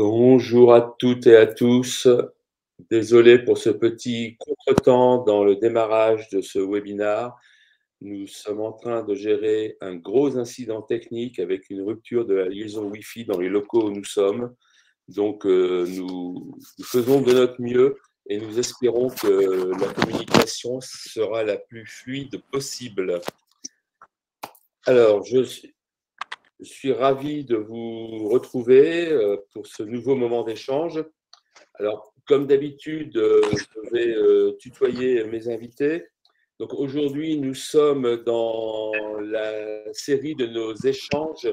Bonjour à toutes et à tous. Désolé pour ce petit contretemps dans le démarrage de ce webinaire. Nous sommes en train de gérer un gros incident technique avec une rupture de la liaison Wi-Fi dans les locaux où nous sommes. Donc, nous faisons de notre mieux et nous espérons que la communication sera la plus fluide possible. Alors, je suis ravi de vous retrouver pour ce nouveau moment d'échange. Alors, comme d'habitude, je vais tutoyer mes invités. Donc, aujourd'hui, nous sommes dans la série de nos échanges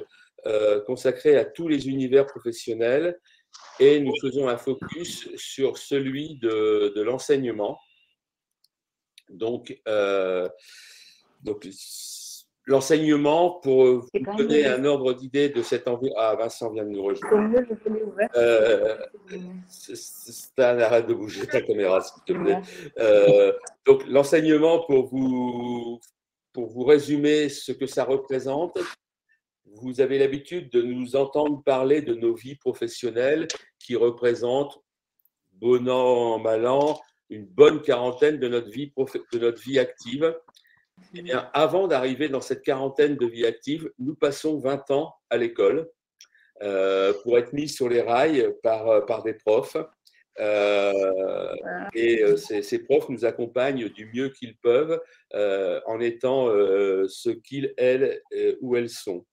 consacrés à tous les univers professionnels et nous faisons un focus sur celui de l'enseignement. Donc, l'enseignement, pour vous donner un ordre d'idée de cet environnement. Ah, Vincent vient de nous rejoindre. Stan, arrête de bouger ta caméra, s'il te plaît. Donc, l'enseignement, pour vous résumer ce que ça représente, vous avez l'habitude de nous entendre parler de nos vies professionnelles qui représentent, bon an, mal an, une bonne quarantaine de notre vie active. Eh bien, avant d'arriver dans cette quarantaine de vie active, nous passons 20 ans à l'école pour être mis sur les rails par des profs. Ces profs nous accompagnent du mieux qu'ils peuvent en étant ce qu'ils, elles, ou elles sont.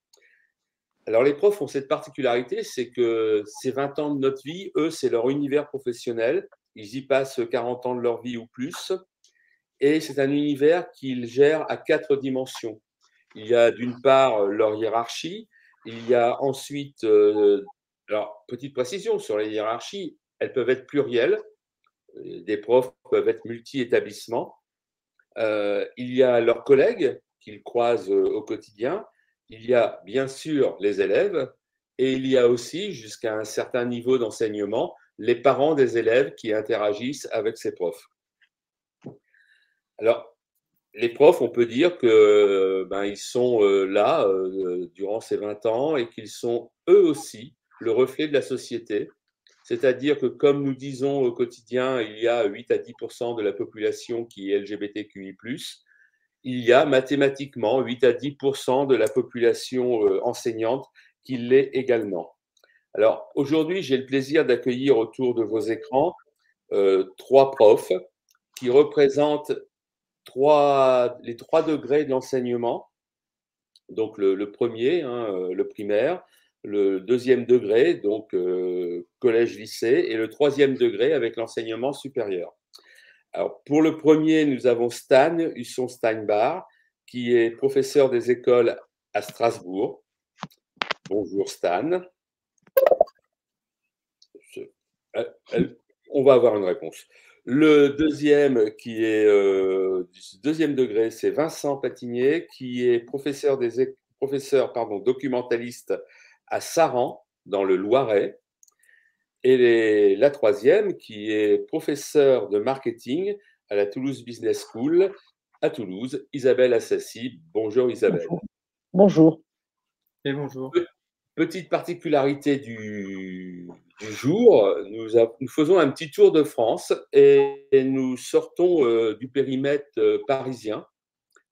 Alors, les profs ont cette particularité, c'est que ces 20 ans de notre vie, eux, c'est leur univers professionnel. Ils y passent 40 ans de leur vie ou plus. Et c'est un univers qu'ils gèrent à 4 dimensions. Il y a d'une part leur hiérarchie, il y a ensuite, alors petite précision sur les hiérarchies, elles peuvent être plurielles, des profs peuvent être multi-établissements. Il y a leurs collègues qu'ils croisent au quotidien, il y a bien sûr les élèves et il y a aussi, jusqu'à un certain niveau d'enseignement, les parents des élèves qui interagissent avec ces profs. Alors, les profs, on peut dire que ils sont là durant ces 20 ans et qu'ils sont eux aussi le reflet de la société. C'est-à-dire que, comme nous disons au quotidien, il y a 8 à 10% de la population qui est LGBTQI+, il y a mathématiquement 8 à 10% de la population enseignante qui l'est également. Alors, aujourd'hui, j'ai le plaisir d'accueillir autour de vos écrans 3 profs qui représentent les 3 degrés de l'enseignement. Donc, le premier, le primaire, le deuxième degré, donc collège-lycée, et le troisième degré avec l'enseignement supérieur. Alors, pour le premier, nous avons Stan Husson-Steinbar, qui est professeur des écoles à Strasbourg. Bonjour Stan. On va avoir une réponse. Le deuxième, qui est du deuxième degré, c'est Vincent Patinier, qui est professeur documentaliste à Saran, dans le Loiret. Et la troisième, qui est professeur de marketing à la Toulouse Business School à Toulouse, Isabelle Assassi. Bonjour Isabelle. Bonjour. Et bonjour. Petite particularité du jour, nous faisons un petit tour de France et nous sortons du périmètre parisien.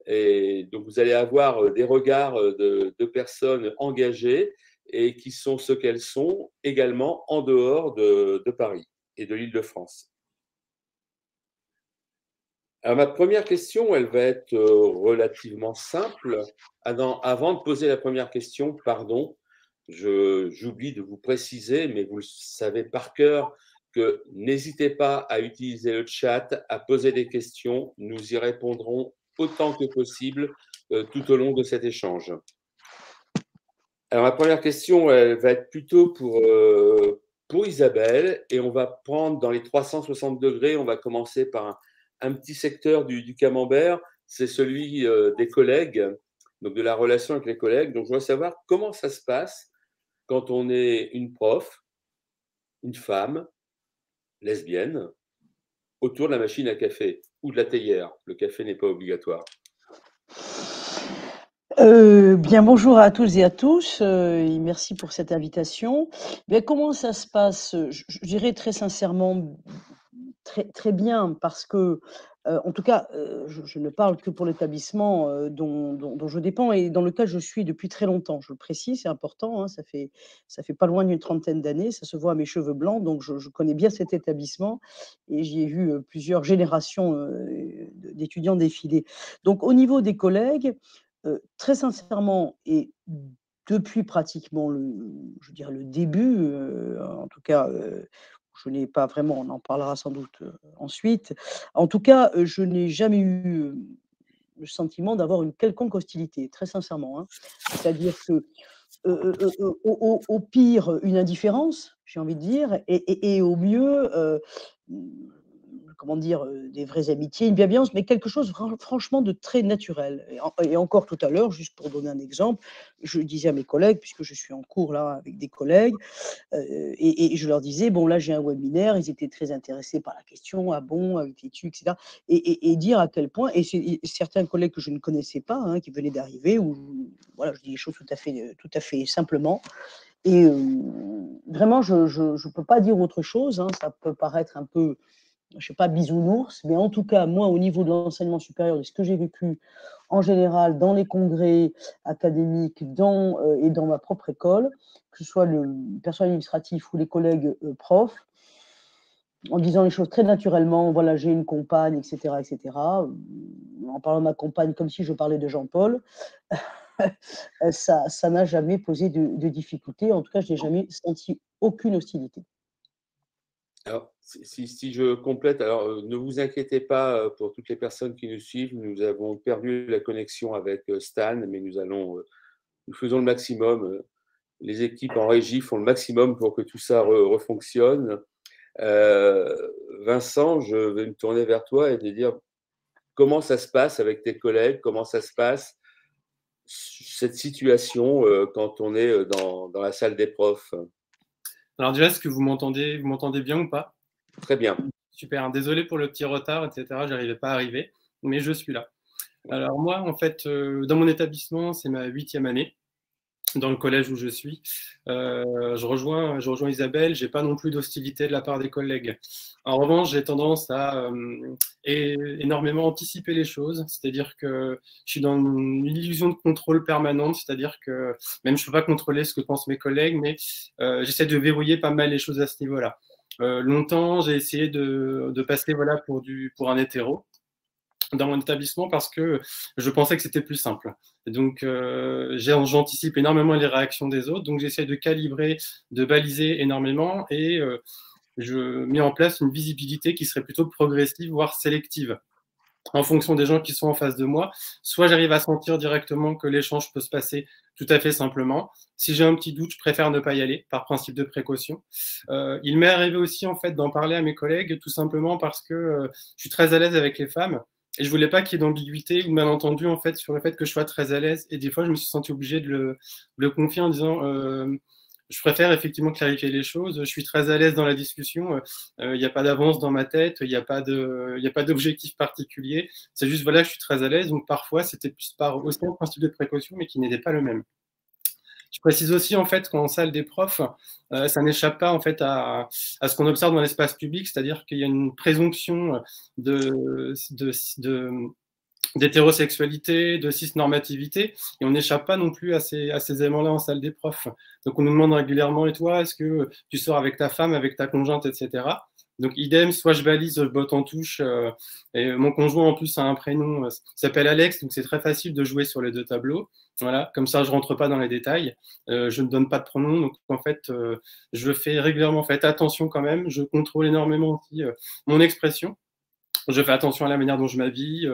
Et donc, vous allez avoir des regards de personnes engagées et qui sont ce qu'elles sont également en dehors de Paris et de l'Île-de-France. Alors, ma première question, elle va être relativement simple. Avant de poser la première question, pardon, j'oublie de vous préciser, mais vous le savez par cœur, que n'hésitez pas à utiliser le chat, à poser des questions. Nous y répondrons autant que possible tout au long de cet échange. Alors, ma première question, elle va être plutôt pour Isabelle, et on va prendre dans les 360 degrés, on va commencer par un petit secteur du camembert, c'est celui des collègues, donc de la relation avec les collègues. Donc, je voudrais savoir comment ça se passe quand on est une prof, une femme, lesbienne, autour de la machine à café ou de la théière. Le café n'est pas obligatoire. Bien, bonjour à tous et à tous, et merci pour cette invitation. Bien, comment ça se passe? Je dirais très sincèrement, très, très bien, parce que, en tout cas, je ne parle que pour l'établissement dont je dépends et dans lequel je suis depuis très longtemps. Je le précise, c'est important, hein, ça fait pas loin d'une trentaine d'années, ça se voit à mes cheveux blancs, donc je connais bien cet établissement et j'y ai vu plusieurs générations d'étudiants défiler. Donc, au niveau des collègues, très sincèrement et depuis pratiquement je veux dire le début, en tout cas, je n'ai pas vraiment, on en parlera sans doute, ensuite. En tout cas, je n'ai jamais eu, le sentiment d'avoir une quelconque hostilité, très sincèrement, hein. C'est-à-dire que, au pire, une indifférence, j'ai envie de dire et au mieux, mmh, comment dire? Des vraies amitiés, une bienveillance, mais quelque chose franchement de très naturel et encore tout à l'heure, juste pour donner un exemple, je disais à mes collègues, puisque je suis en cours là avec des collègues, et je leur disais: «Bon là, j'ai un webinaire», ils étaient très intéressés par la question: «Ah bon, avec l'étude?» et cetera et dire à quel point et certains collègues que je ne connaissais pas, hein, qui venaient d'arriver ou voilà, je dis les choses tout à fait simplement et vraiment je peux pas dire autre chose, hein, ça peut paraître un peu, je sais pas, bisounours, mais en tout cas, moi, au niveau de l'enseignement supérieur, de ce que j'ai vécu en général dans les congrès académiques, et dans ma propre école, que ce soit le personnel administratif ou les collègues profs, en disant les choses très naturellement, voilà, j'ai une compagne, etc., etc., en parlant de ma compagne comme si je parlais de Jean-Paul, ça n'a jamais posé de difficulté. En tout cas, je n'ai jamais senti aucune hostilité. Alors, si je complète, alors ne vous inquiétez pas pour toutes les personnes qui nous suivent. Nous avons perdu la connexion avec Stan, mais nous faisons le maximum. Les équipes en régie font le maximum pour que tout ça refonctionne. Vincent, je vais me tourner vers toi et te dire comment ça se passe avec tes collègues, comment ça se passe cette situation quand on est dans la salle des profs. Alors déjà, est-ce que vous m'entendez bien ou pas? Très bien. Super, désolé pour le petit retard, etc. J'arrivais pas à arriver, mais je suis là. Alors moi, en fait, dans mon établissement, c'est ma 8e année, dans le collège où je suis. Je rejoins Isabelle, j'ai pas non plus d'hostilité de la part des collègues. En revanche, j'ai tendance à énormément anticiper les choses, c'est-à-dire que je suis dans une illusion de contrôle permanente, c'est-à-dire que même je peux pas contrôler ce que pensent mes collègues, mais j'essaie de verrouiller pas mal les choses à ce niveau-là. Longtemps, j'ai essayé de passer voilà, pour un hétéro dans mon établissement parce que je pensais que c'était plus simple. Et donc, j'anticipe énormément les réactions des autres, donc j'essaie de calibrer, de baliser énormément et je mets en place une visibilité qui serait plutôt progressive, voire sélective en fonction des gens qui sont en face de moi. Soit j'arrive à sentir directement que l'échange peut se passer tout à fait simplement. Si j'ai un petit doute, je préfère ne pas y aller par principe de précaution. Il m'est arrivé aussi en fait d'en parler à mes collègues tout simplement parce que je suis très à l'aise avec les femmes et je voulais pas qu'il y ait d'ambiguïté ou de malentendu en fait sur le fait que je sois très à l'aise. Et des fois, je me suis senti obligé de le confier en disant je préfère effectivement clarifier les choses. Je suis très à l'aise dans la discussion. Il n'y a pas d'avance dans ma tête. Il n'y a pas d'objectif particulier. C'est juste, voilà, je suis très à l'aise. Donc, parfois, c'était plus par aussi un principe de précaution, mais qui n'était pas le même. Je précise aussi en fait qu'en salle des profs, ça n'échappe pas en fait à ce qu'on observe dans l'espace public, c'est-à-dire qu'il y a une présomption de d'hétérosexualité, de cisnormativité, et on n'échappe pas non plus à ces éléments-là en salle des profs. Donc on nous demande régulièrement, et toi, est-ce que tu sors avec ta femme, avec ta conjointe, etc. Donc idem, soit je balise, je botte en touche, et mon conjoint en plus a un prénom, s'appelle Alex, donc c'est très facile de jouer sur les deux tableaux. Voilà, comme ça je rentre pas dans les détails, je ne donne pas de pronom, donc en fait je fais régulièrement, faites attention quand même, je contrôle énormément aussi mon expression. Je fais attention à la manière dont je m'habille.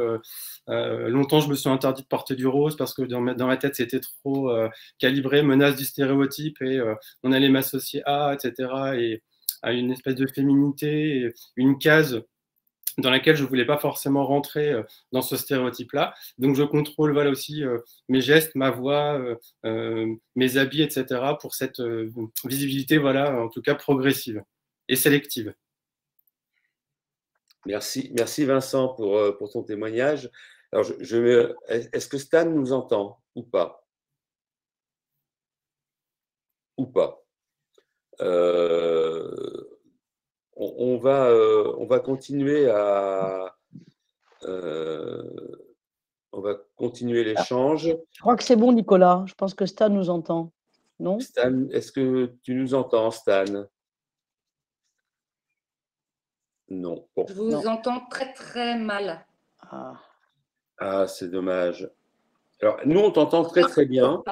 Longtemps, je me suis interdit de porter du rose parce que dans ma tête, c'était trop calibré, menace du stéréotype et on allait m'associer à, etc. et à une espèce de féminité, une case dans laquelle je voulais pas forcément rentrer dans ce stéréotype-là. Donc, je contrôle voilà aussi mes gestes, ma voix, mes habits, etc. pour cette visibilité, voilà, en tout cas progressive et sélective. Merci Vincent pour ton témoignage. Alors, est-ce que Stan nous entend ou pas? Ou pas? On va continuer on va continuer l'échange. Je crois que c'est bon, Nicolas. Je pense que Stan nous entend. Non? Stan, est-ce que tu nous entends, Stan? Non. Bon. Je vous entends très très mal. Ah, c'est dommage. Alors, nous, on t'entend très très bien.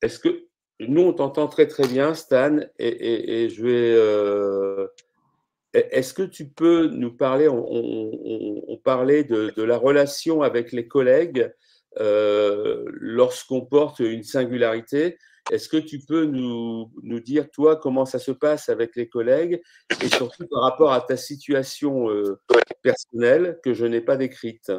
Est-ce que nous, on t'entend très très bien, Stan, et je vais. Est-ce que tu peux nous parler, on parlait de la relation avec les collègues lorsqu'on porte une singularité. Est-ce que tu peux nous dire, toi, comment ça se passe avec les collègues et surtout par rapport à ta situation personnelle que je n'ai pas décrite?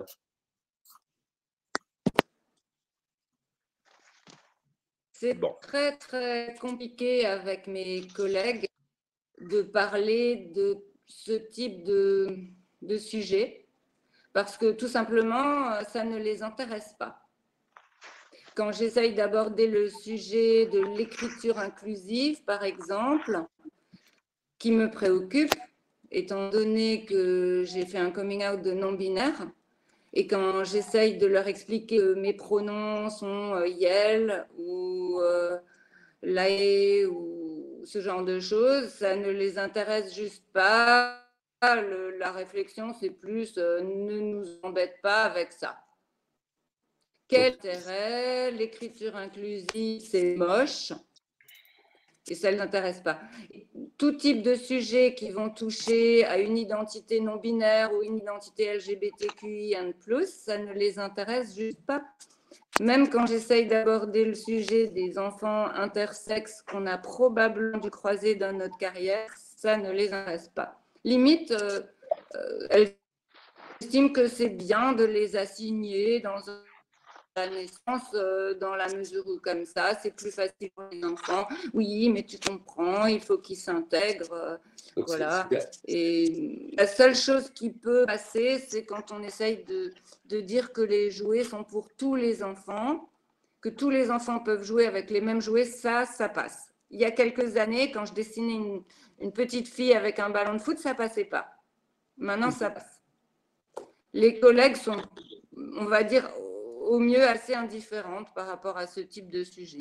C'est très très compliqué avec mes collègues de parler de ce type de sujet parce que tout simplement, ça ne les intéresse pas. Quand j'essaye d'aborder le sujet de l'écriture inclusive, par exemple, qui me préoccupe, étant donné que j'ai fait un coming out de non-binaire, et quand j'essaye de leur expliquer que mes pronoms sont yel ou lae ou ce genre de choses, ça ne les intéresse juste pas. La réflexion, c'est plus ne nous embête pas avec ça. Quel intérêt? L'écriture inclusive, c'est moche. Et ça ne les intéresse pas. Tout type de sujets qui vont toucher à une identité non binaire ou une identité LGBTQI+, ça ne les intéresse juste pas. Même quand j'essaye d'aborder le sujet des enfants intersexes qu'on a probablement dû croiser dans notre carrière, ça ne les intéresse pas. Limite, elles estiment que c'est bien de les assigner dans la naissance dans la mesure où comme ça, c'est plus facile pour les enfants. Oui, mais tu comprends, il faut qu'ils s'intègrent. Voilà. Et la seule chose qui peut passer, c'est quand on essaye de dire que les jouets sont pour tous les enfants, que tous les enfants peuvent jouer avec les mêmes jouets, ça passe. Il y a quelques années, quand je dessinais une petite fille avec un ballon de foot, ça passait pas. Maintenant, ça passe. Les collègues sont, on va dire, au mieux assez indifférentes par rapport à ce type de sujet.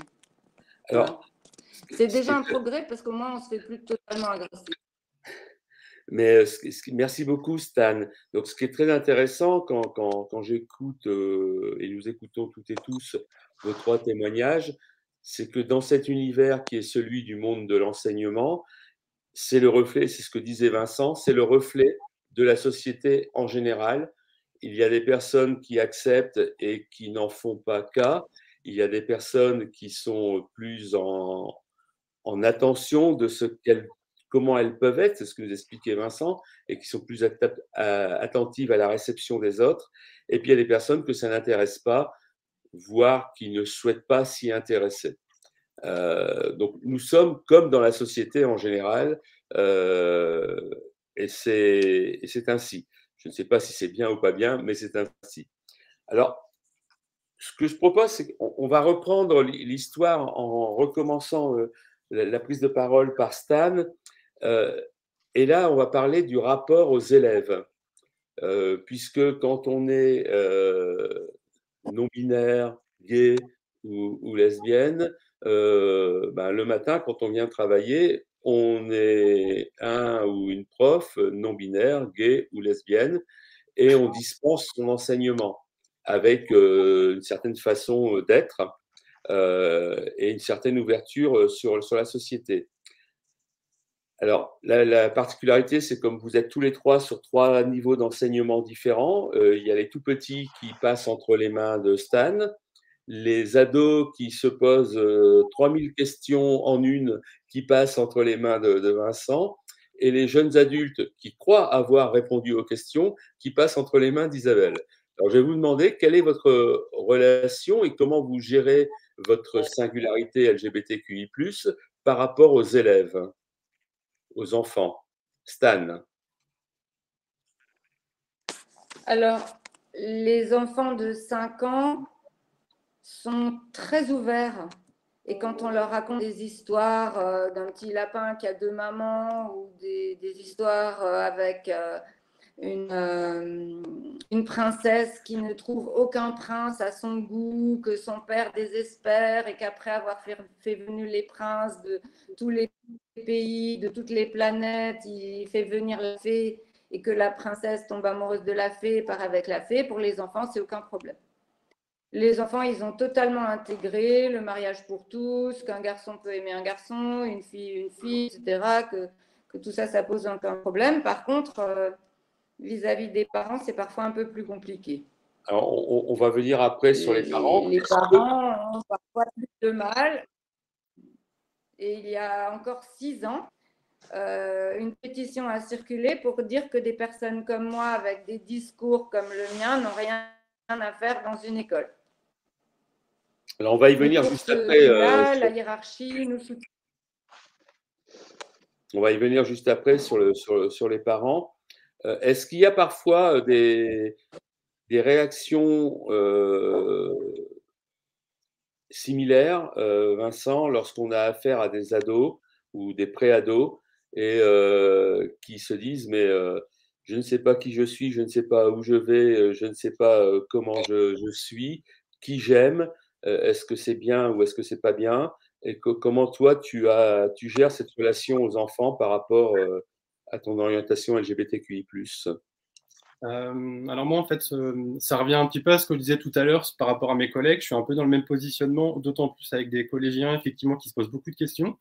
Alors, c'est déjà un progrès parce qu'au moins on se fait plus totalement agresser. Mais merci beaucoup, Stan. Donc, ce qui est très intéressant quand j'écoute et nous écoutons toutes et tous vos 3 témoignages, c'est que dans cet univers qui est celui du monde de l'enseignement, c'est le reflet, c'est ce que disait Vincent, c'est le reflet de la société en général. Il y a des personnes qui acceptent et qui n'en font pas cas. Il y a des personnes qui sont plus en attention de comment elles peuvent être, c'est ce que nous expliquait Vincent, et qui sont plus attentives à la réception des autres. Et puis il y a des personnes que ça n'intéresse pas, voire qui ne souhaitent pas s'y intéresser. Donc nous sommes comme dans la société en général, et c'est ainsi. Je ne sais pas si c'est bien ou pas bien, mais c'est ainsi. Alors, ce que je propose, c'est qu'on va reprendre l'histoire en recommençant la prise de parole par Stan. Et là, on va parler du rapport aux élèves, puisque quand on est non-binaire, gay ou lesbienne, le matin, quand on vient travailler, on est un ou une prof non-binaire, gay ou lesbienne, et on dispense son enseignement avec une certaine façon d'être et une certaine ouverture sur la société. Alors, la particularité, c'est comme vous êtes tous les 3 sur 3 niveaux d'enseignement différents. Il y a les tout petits qui passent entre les mains de Stan, les ados qui se posent 3000 questions en une qui passent entre les mains de Vincent, et les jeunes adultes qui croient avoir répondu aux questions qui passent entre les mains d'Isabelle. Alors, je vais vous demander quelle est votre relation et comment vous gérez votre singularité LGBTQI+, par rapport aux élèves, aux enfants. Stan. Alors, les enfants de 5 ans sont très ouverts. Et quand on leur raconte des histoires d'un petit lapin qui a 2 mamans ou des histoires avec une princesse qui ne trouve aucun prince à son goût, que son père désespère et qu'après avoir fait venir les princes de tous les pays, de toutes les planètes, il fait venir la fée et que la princesse tombe amoureuse de la fée et part avec la fée, pour les enfants, c'est aucun problème. Les enfants, ils ont totalement intégré le mariage pour tous, qu'un garçon peut aimer un garçon, une fille, etc., que tout ça, ça pose aucun problème. Par contre, vis-à-vis des parents, c'est parfois un peu plus compliqué. Alors, on va venir après sur les parents. Les parents ont parfois plus de mal. Et il y a encore 6 ans, une pétition a circulé pour dire que des personnes comme moi, avec des discours comme le mien, n'ont rien à faire dans une école. Alors, on va y venir juste après. La hiérarchie nous soutient. On va y venir juste après sur les parents. Est-ce qu'il y a parfois des réactions similaires, Vincent, lorsqu'on a affaire à des ados ou des pré-ados et qui se disent mais je ne sais pas qui je suis, je ne sais pas où je vais, je ne sais pas comment je suis, qui j'aime, est-ce que c'est bien ou est-ce que c'est pas bien, et comment toi tu gères cette relation aux enfants par rapport à ton orientation LGBTQI+. Alors moi, en fait, ça revient un petit peu à ce que je disais tout à l'heure par rapport à mes collègues. Je suis un peu dans le même positionnement, d'autant plus avec des collégiens, effectivement, qui se posent beaucoup de questions.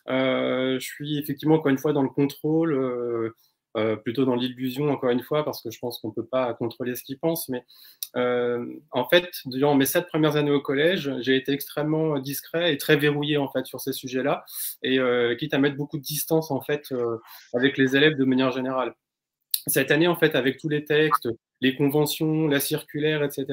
Je suis effectivement, encore une fois, dans le contrôle, plutôt dans l'illusion, encore une fois, parce que je pense qu'on ne peut pas contrôler ce qu'ils pensent. Mais en fait, durant mes 7 premières années au collège, j'ai été extrêmement discret et très verrouillé, en fait, sur ces sujets-là, et quitte à mettre beaucoup de distance, en fait, avec les élèves de manière générale. Cette année, en fait, avec tous les textes, les conventions, la circulaire, etc.,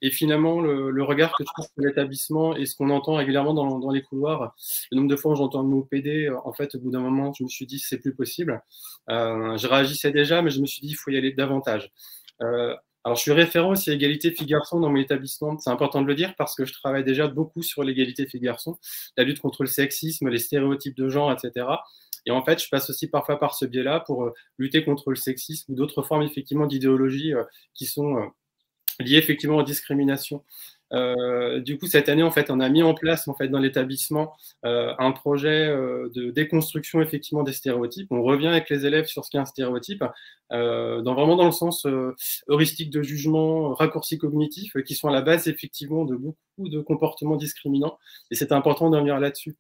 et finalement, le regard que je trouve sur l'établissement et ce qu'on entend régulièrement dans les couloirs, le nombre de fois où j'entends le mot PD, en fait, au bout d'un moment, je me suis dit, c'est plus possible. Je réagissais déjà, mais je me suis dit, il faut y aller davantage. Alors, je suis référent aussi à égalité filles-garçons dans mon établissement. C'est important de le dire parce que je travaille déjà beaucoup sur l'égalité filles-garçons, la lutte contre le sexisme, les stéréotypes de genre, etc. Et en fait, je passe aussi parfois par ce biais-là pour lutter contre le sexisme ou d'autres formes effectivement d'idéologie qui sont liées effectivement aux discriminations. Du coup, cette année, en fait, on a mis en place en fait dans l'établissement un projet de déconstruction effectivement des stéréotypes. On revient avec les élèves sur ce qu'est un stéréotype, vraiment dans le sens heuristique de jugement, raccourci cognitif, qui sont à la base effectivement de beaucoup de comportements discriminants. Et c'est important de revenir là-dessus.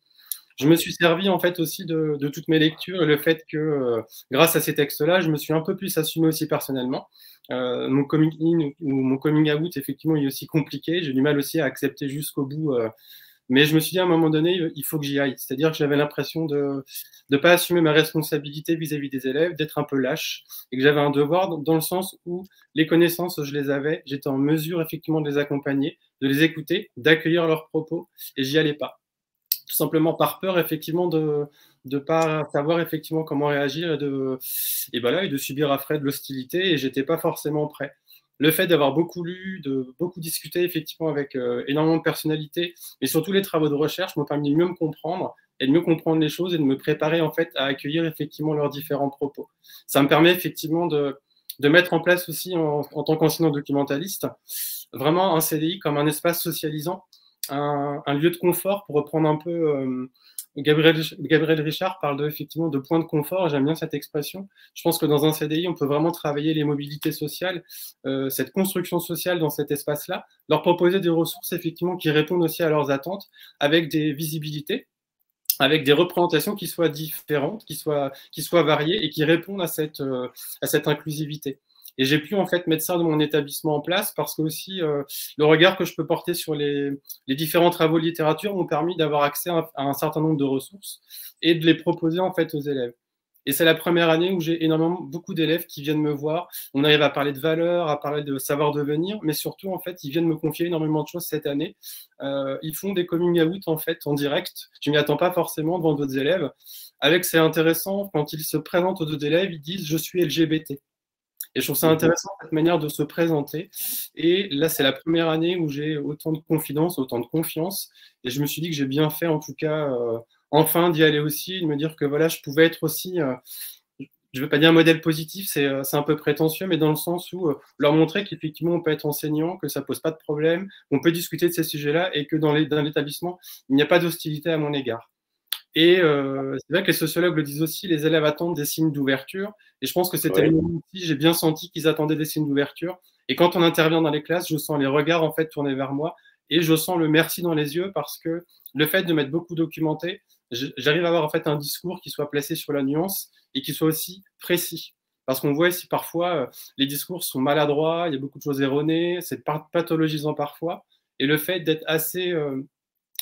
Je me suis servi en fait aussi de toutes mes lectures et le fait que grâce à ces textes-là, je me suis un peu plus assumé aussi personnellement. Mon coming in ou mon coming out, effectivement, il est aussi compliqué. J'ai du mal aussi à accepter jusqu'au bout. Mais je me suis dit à un moment donné, il faut que j'y aille. C'est-à-dire que j'avais l'impression de ne pas assumer ma responsabilité vis-à-vis des élèves, d'être un peu lâche, et que j'avais un devoir dans le sens où les connaissances, je les avais, j'étais en mesure effectivement de les accompagner, de les écouter, d'accueillir leurs propos, et j'y allais pas. Tout simplement par peur effectivement de pas savoir effectivement comment réagir et de subir après de l'hostilité, et j'étais pas forcément prêt. Le fait d'avoir beaucoup lu, de beaucoup discuter effectivement avec énormément de personnalités, et surtout les travaux de recherche m'ont permis de mieux me comprendre et de mieux comprendre les choses et de me préparer en fait à accueillir effectivement leurs différents propos. Ça me permet effectivement de mettre en place aussi en tant qu'enseignant documentaliste vraiment un CDI comme un espace socialisant, un lieu de confort, pour reprendre un peu Gabriel Richard parle effectivement de point de confort. J'aime bien cette expression. Je pense que dans un CDI, on peut vraiment travailler les mobilités sociales, cette construction sociale dans cet espace-là, leur proposer des ressources effectivement qui répondent aussi à leurs attentes, avec des visibilités, avec des représentations qui soient différentes, qui soient variées et qui répondent à cette inclusivité. Et j'ai pu en fait mettre ça dans mon établissement en place parce que aussi le regard que je peux porter sur les différents travaux de littérature m'ont permis d'avoir accès à un certain nombre de ressources et de les proposer en fait aux élèves. Et c'est la première année où j'ai beaucoup d'élèves qui viennent me voir. On arrive à parler de valeurs, à parler de savoir devenir, mais surtout en fait ils viennent me confier énormément de choses cette année. Ils font des coming out en fait en direct. Je m'y attends pas forcément devant d'autres élèves. C'est intéressant, quand ils se présentent aux autres élèves, ils disent je suis LGBT. Et je trouve ça intéressant, cette manière de se présenter. Et là, c'est la première année où j'ai autant de confidence, autant de confiance. Et je me suis dit que j'ai bien fait, en tout cas, enfin d'y aller aussi, de me dire que voilà, je pouvais être aussi, je ne veux pas dire un modèle positif, c'est un peu prétentieux, mais dans le sens où leur montrer qu'effectivement, on peut être enseignant, que ça ne pose pas de problème, on peut discuter de ces sujets-là et que dans l'établissement, il n'y a pas d'hostilité à mon égard. Et c'est vrai que les sociologues le disent aussi, les élèves attendent des signes d'ouverture. Et je pense que c'était le moment aussi, j'ai bien senti qu'ils attendaient des signes d'ouverture. Et quand on intervient dans les classes, je sens les regards en fait tournés vers moi et je sens le merci dans les yeux parce que le fait de m'être beaucoup documenté, j'arrive à avoir en fait un discours qui soit placé sur la nuance et qui soit aussi précis. Parce qu'on voit ici parfois, les discours sont maladroits, il y a beaucoup de choses erronées, c'est pathologisant parfois. Et le fait d'être assez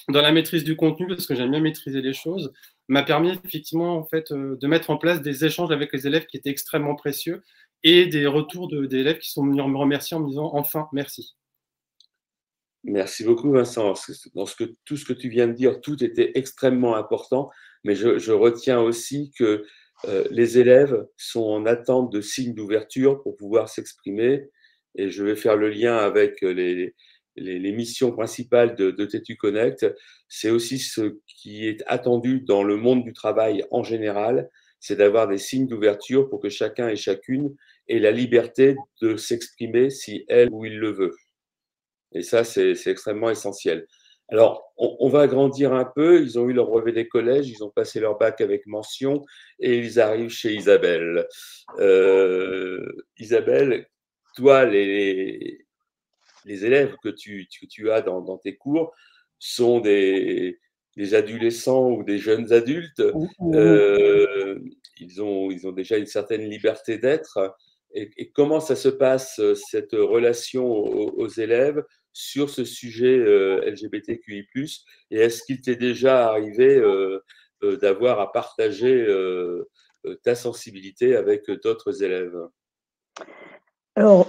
dans la maîtrise du contenu, parce que j'aime bien maîtriser les choses, m'a permis effectivement en fait, de mettre en place des échanges avec les élèves qui étaient extrêmement précieux et des retours d'élèves qui sont venus me remercier en me disant « enfin, merci ». Merci beaucoup, Vincent. Dans tout ce que tu viens de dire, tout était extrêmement important, mais je retiens aussi que les élèves sont en attente de signes d'ouverture pour pouvoir s'exprimer. Et je vais faire le lien avec les missions principales de TTU Connect. C'est aussi ce qui est attendu dans le monde du travail en général, c'est d'avoir des signes d'ouverture pour que chacun et chacune ait la liberté de s'exprimer si elle ou il le veut. Et ça, c'est extrêmement essentiel. Alors, on va agrandir un peu. Ils ont eu leur brevet des collèges, ils ont passé leur bac avec mention et ils arrivent chez Isabelle. Isabelle, toi, les élèves que tu as dans tes cours sont des adolescents ou des jeunes adultes. Ils ont déjà une certaine liberté d'être. Et comment ça se passe, cette relation aux élèves sur ce sujet LGBTQI+, et est-ce qu'il t'est déjà arrivé d'avoir à partager ta sensibilité avec d'autres élèves? Alors,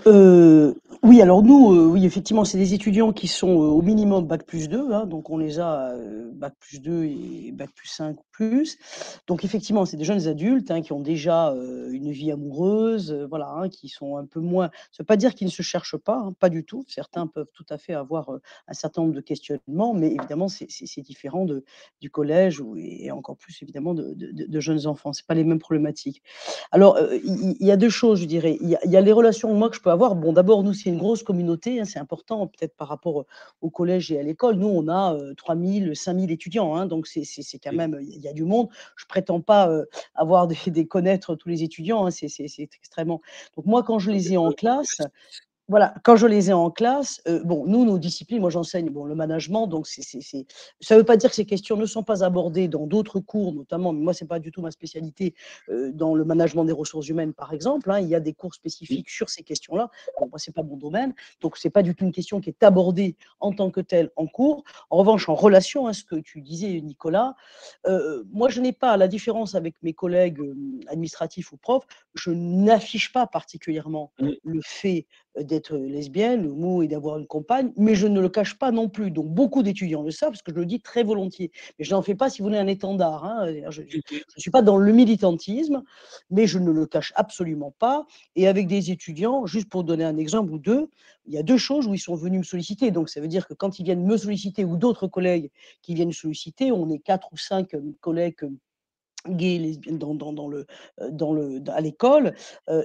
oui, alors nous, oui, effectivement, c'est des étudiants qui sont au minimum bac+2, hein, donc on les a bac+2 et bac+5 ou plus. Donc, effectivement, c'est des jeunes adultes hein, qui ont déjà une vie amoureuse, voilà, hein, qui sont un peu moins. Ça ne veut pas dire qu'ils ne se cherchent pas, hein, pas du tout. Certains peuvent tout à fait avoir un certain nombre de questionnements, mais évidemment, c'est différent du collège et encore plus, évidemment, de jeunes enfants. Ce pas les mêmes problématiques. Alors, il y a deux choses, je dirais. Il y a les relations, moi, que je peux avoir. Bon, d'abord, nous, c'est une grosse communauté, hein, c'est important, peut-être par rapport au collège et à l'école. Nous, on a 3 000, 5 000 étudiants, hein, donc c'est quand même, il y a du monde. Je prétends pas avoir connaître tous les étudiants, hein, c'est extrêmement. Donc moi, quand je les ai en classe, voilà, quand je les ai en classe, bon, nous, nos disciplines, moi j'enseigne bon, le management, donc ça ne veut pas dire que ces questions ne sont pas abordées dans d'autres cours, notamment, mais moi, ce n'est pas du tout ma spécialité, dans le management des ressources humaines, par exemple. Hein, il y a des cours spécifiques sur ces questions-là. Bon, moi, ce n'est pas mon domaine, donc ce n'est pas du tout une question qui est abordée en tant que telle en cours. En revanche, en relation à ce que tu disais, Nicolas, moi, je n'ai pas, à la différence avec mes collègues administratifs ou profs, je n'affiche pas particulièrement le fait d'être lesbienne, le mot est d'avoir une compagne, mais je ne le cache pas non plus. Donc beaucoup d'étudiants le savent, parce que je le dis très volontiers. Mais je n'en fais pas, si vous voulez, un étendard. Hein. Je ne suis pas dans le militantisme, mais je ne le cache absolument pas. Et avec des étudiants, juste pour donner un exemple ou deux, il y a deux choses où ils sont venus me solliciter. Donc ça veut dire que quand ils viennent me solliciter ou d'autres collègues qui viennent solliciter, on est 4 ou 5 collègues gays, lesbiennes à l'école,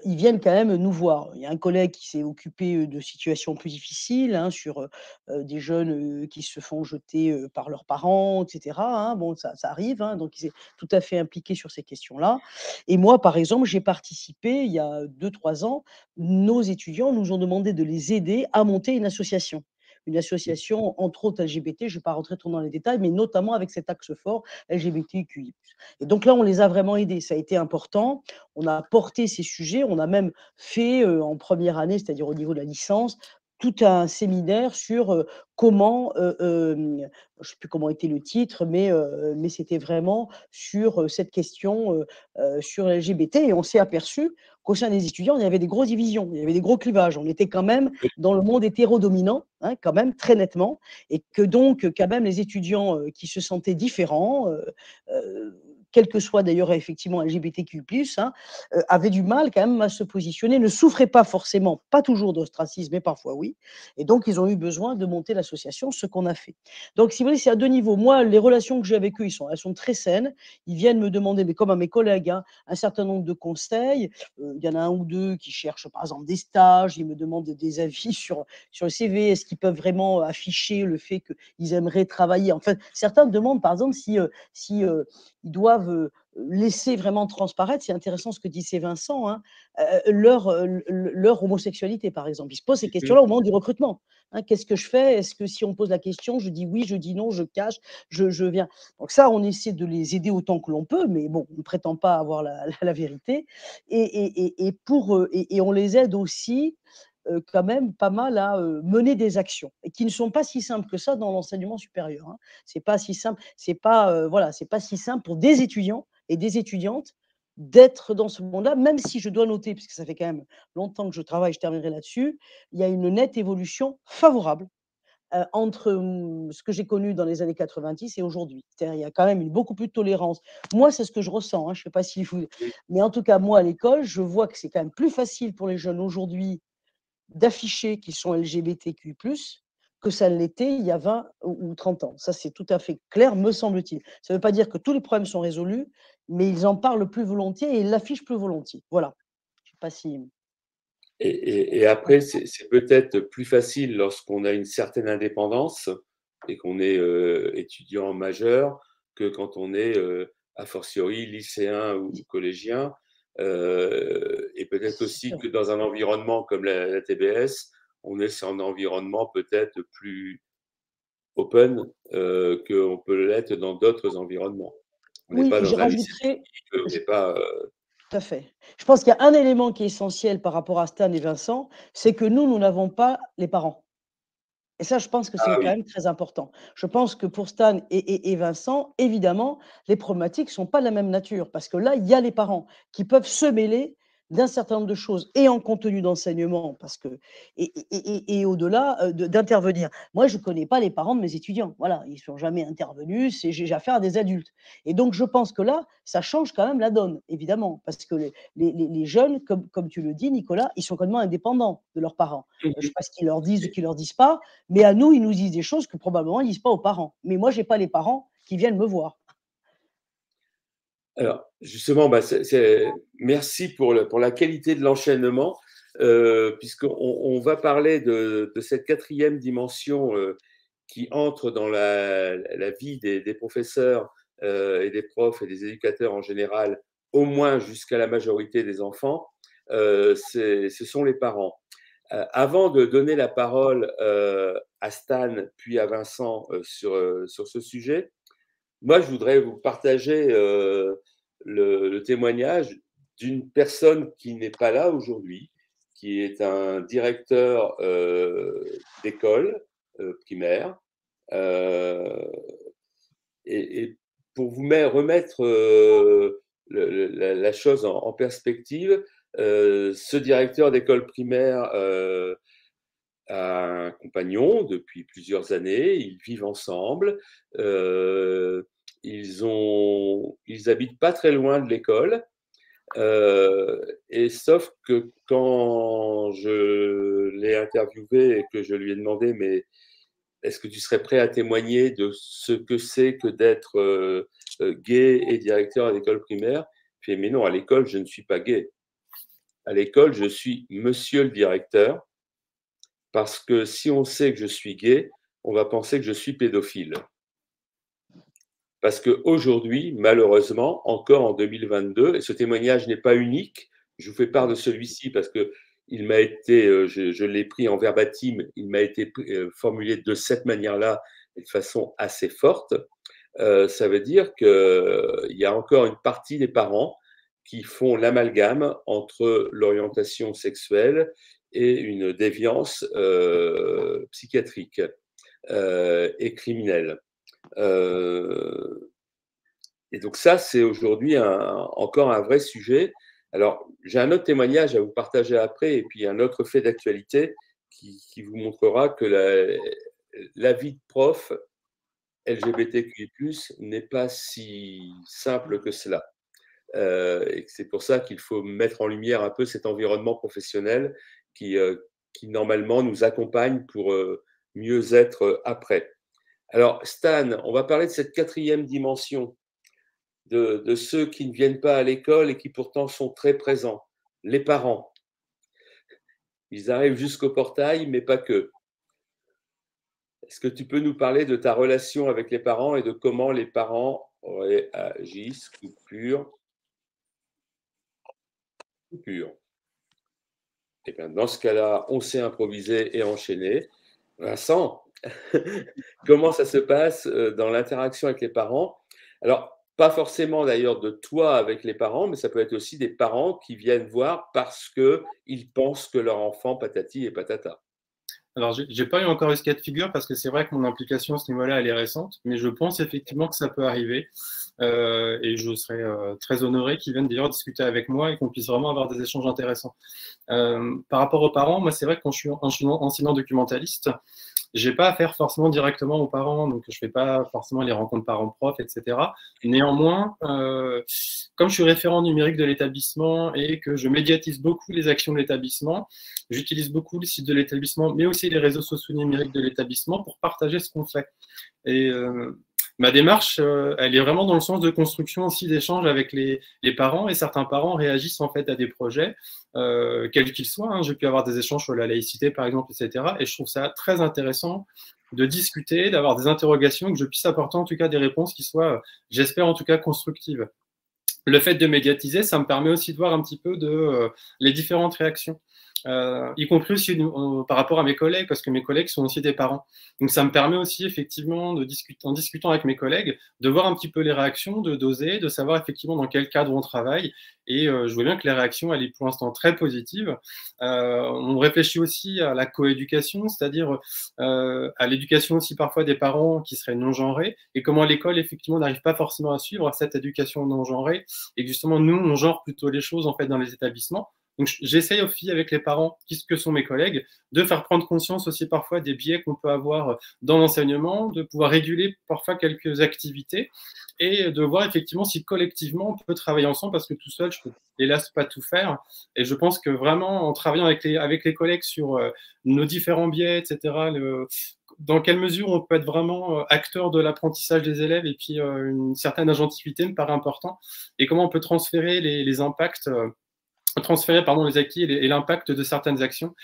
ils viennent quand même nous voir. Il y a un collègue qui s'est occupé de situations plus difficiles, hein, sur des jeunes qui se font jeter par leurs parents, etc. Hein. Bon, ça arrive, hein, donc il s'est tout à fait impliqué sur ces questions-là. Et moi, par exemple, j'ai participé il y a 2-3 ans, nos étudiants nous ont demandé de les aider à monter une association. Une association, entre autres LGBT, je ne vais pas rentrer trop dans les détails, mais notamment avec cet axe fort LGBTQI+. Et donc là, on les a vraiment aidés. Ça a été important. On a porté ces sujets. On a même fait en première année, c'est-à-dire au niveau de la licence, tout un séminaire sur comment, je ne sais plus comment était le titre, mais c'était vraiment sur cette question sur LGBT. Et on s'est aperçu qu'au sein des étudiants, il y avait des grosses divisions, il y avait des gros clivages. On était quand même dans le monde hétérodominant, hein, quand même, très nettement. Et que donc, quand même, les étudiants qui se sentaient différents, quel que soit d'ailleurs effectivement LGBTQ+, hein, avaient du mal quand même à se positionner, ne souffraient pas forcément, pas toujours d'ostracisme, mais parfois oui. Et donc, ils ont eu besoin de monter l'association, ce qu'on a fait. Donc, si vous voulez, c'est à deux niveaux. Moi, les relations que j'ai avec eux, elles sont très saines. Ils viennent me demander, mais comme à mes collègues, hein, un certain nombre de conseils. Il y en a un ou deux qui cherchent, par exemple, des stages. Ils me demandent des avis sur le CV. Est-ce qu'ils peuvent vraiment afficher le fait qu'ils aimeraient travailler? En fait, certains me demandent, par exemple, si ils doivent laisser vraiment transparaître, c'est intéressant ce que disait Vincent, hein, leur homosexualité, par exemple. Ils se posent ces questions-là au moment du recrutement. Hein, qu'est-ce que je fais? Est-ce que si on me pose la question, je dis oui, je dis non, je cache, je viens. Donc ça, on essaie de les aider autant que l'on peut, mais bon, on ne prétend pas avoir la vérité. Et on les aide aussi quand même pas mal à mener des actions et qui ne sont pas si simples que ça dans l'enseignement supérieur. Hein. C'est pas si simple, c'est pas voilà, c'est pas si simple pour des étudiants et des étudiantes d'être dans ce monde-là, même si je dois noter, puisque ça fait quand même longtemps que je travaille, je terminerai là-dessus, il y a une nette évolution favorable entre ce que j'ai connu dans les années 90 et aujourd'hui. C'est-à-dire, il y a quand même une beaucoup plus de tolérance. Moi, c'est ce que je ressens. Hein, je ne sais pas si vous... Mais en tout cas, moi, à l'école, je vois que c'est quand même plus facile pour les jeunes aujourd'hui d'afficher qu'ils sont LGBTQ+, que ça l'était il y a 20 ou 30 ans. Ça, c'est tout à fait clair, me semble-t-il. Ça ne veut pas dire que tous les problèmes sont résolus, mais ils en parlent plus volontiers et ils l'affichent plus volontiers. Voilà. Je ne sais pas si... Et après, c'est peut-être plus facile lorsqu'on a une certaine indépendance et qu'on est étudiant majeur que quand on est a fortiori lycéen ou collégien. Et peut-être aussi que dans un environnement comme la TBS, on est sur un environnement peut-être plus open qu'on peut l'être dans d'autres environnements. On n'est oui, pas je dans un lycée rajouterais... on n'est pas... Tout à fait. Je pense qu'il y a un élément qui est essentiel par rapport à Stan et Vincent, c'est que nous n'avons pas les parents. Et ça, je pense que Ah c'est quand oui. même très important. Je pense que pour Stan et Vincent, évidemment, les problématiques ne sont pas de la même nature, parce que là, il y a les parents qui peuvent se mêler d'un certain nombre de choses, et en contenu d'enseignement, parce que et au-delà d'intervenir. Moi, je ne connais pas les parents de mes étudiants. Voilà, ils ne sont jamais intervenus, j'ai affaire à des adultes. Et donc, je pense que là, ça change quand même la donne, évidemment, parce que les jeunes, comme tu le dis, Nicolas, ils sont complètement indépendants de leurs parents. Je ne sais pas ce qu'ils leur disent ou qu'ils ne leur disent pas, mais à nous, ils nous disent des choses que probablement ils ne disent pas aux parents. Mais moi, je n'ai pas les parents qui viennent me voir. Alors, justement, merci pour la qualité de l'enchaînement, puisqu'on va parler de cette quatrième dimension qui entre dans la vie des professeurs et des profs et des éducateurs en général, au moins jusqu'à la majorité des enfants, ce sont les parents. Avant de donner la parole à Stan puis à Vincent sur ce sujet, moi, je voudrais vous partager le témoignage d'une personne qui n'est pas là aujourd'hui, qui est un directeur d'école primaire. Et pour vous remettre la chose en perspective, ce directeur d'école primaire a un compagnon depuis plusieurs années, ils vivent ensemble, ils habitent pas très loin de l'école, et sauf que quand je l'ai interviewé et que je lui ai demandé, mais est-ce que tu serais prêt à témoigner de ce que c'est que d'être gay et directeur d'école primaire? Je lui ai dit, mais non, à l'école, je ne suis pas gay. À l'école, je suis monsieur le directeur, parce que si on sait que je suis gay, on va penser que je suis pédophile. Parce qu'aujourd'hui, malheureusement, encore en 2022, et ce témoignage n'est pas unique, je vous fais part de celui-ci parce que il m'a été, je l'ai pris en verbatim, il m'a été formulé de cette manière-là, de façon assez forte. Ça veut dire qu'il y a encore une partie des parents qui font l'amalgame entre l'orientation sexuelle et une déviance psychiatrique et criminelle. Et donc ça, c'est aujourd'hui encore un vrai sujet. Alors, j'ai un autre témoignage à vous partager après, et puis un autre fait d'actualité qui vous montrera que la vie de prof, LGBTQI+, n'est pas si simple que cela. Et c'est pour ça qu'il faut mettre en lumière un peu cet environnement professionnel qui normalement nous accompagne pour mieux être après. Alors Stan, on va parler de cette quatrième dimension, de ceux qui ne viennent pas à l'école et qui pourtant sont très présents, les parents. Ils arrivent jusqu'au portail, mais pas que. Est-ce que tu peux nous parler de ta relation avec les parents et de comment les parents réagissent? Coupure. Coupure. Et bien, dans ce cas-là, on s'est improvisé et enchaîné. Vincent, comment ça se passe dans l'interaction avec les parents? Alors, pas forcément d'ailleurs de toi avec les parents, mais ça peut être aussi des parents qui viennent voir parce qu'ils pensent que leur enfant patati et patata. Alors, j'ai pas eu encore eu ce cas de figure parce que c'est vrai que mon implication à ce niveau-là, elle est récente, mais je pense effectivement que ça peut arriver. Et je serais très honoré qu'ils viennent d'ailleurs discuter avec moi et qu'on puisse vraiment avoir des échanges intéressants. Par rapport aux parents, moi, c'est vrai que quand je suis enseignant documentaliste, j'ai pas affaire forcément directement aux parents, donc je fais pas forcément les rencontres parents-prof, etc. Néanmoins, comme je suis référent numérique de l'établissement et que je médiatise beaucoup les actions de l'établissement, j'utilise beaucoup le site de l'établissement, mais aussi les réseaux sociaux numériques de l'établissement pour partager ce qu'on fait. Et ma démarche, elle est vraiment dans le sens de construction aussi d'échanges avec les parents, et certains parents réagissent en fait à des projets, quels qu'ils soient. Hein. J'ai pu avoir des échanges sur la laïcité, par exemple, etc. Et je trouve ça très intéressant de discuter, d'avoir des interrogations, et que je puisse apporter en tout cas des réponses qui soient, j'espère en tout cas, constructives. Le fait de médiatiser, ça me permet aussi de voir un petit peu les différentes réactions. Y compris aussi par rapport à mes collègues, parce que mes collègues sont aussi des parents. Donc ça me permet aussi effectivement en discutant avec mes collègues, de voir un petit peu les réactions, de doser, de savoir effectivement dans quel cadre on travaille. Et je vois bien que les réactions, elle est pour l'instant très positive. On réfléchit aussi à la coéducation, c'est-à-dire à l'éducation aussi parfois des parents qui seraient non-genrés, et comment l'école effectivement n'arrive pas forcément à suivre cette éducation non-genrée, et que justement nous, on genre plutôt les choses en fait dans les établissements. Donc, j'essaye aussi avec les parents, que sont mes collègues, de faire prendre conscience aussi parfois des biais qu'on peut avoir dans l'enseignement, de pouvoir réguler parfois quelques activités et de voir effectivement si collectivement on peut travailler ensemble, parce que tout seul, je peux hélas pas tout faire. Et je pense que vraiment en travaillant avec les collègues sur nos différents biais, etc., dans quelle mesure on peut être vraiment acteur de l'apprentissage des élèves, et puis une certaine agentivité me paraît important, et comment on peut transférer les impacts transférer les acquis et l'impact de certaines actions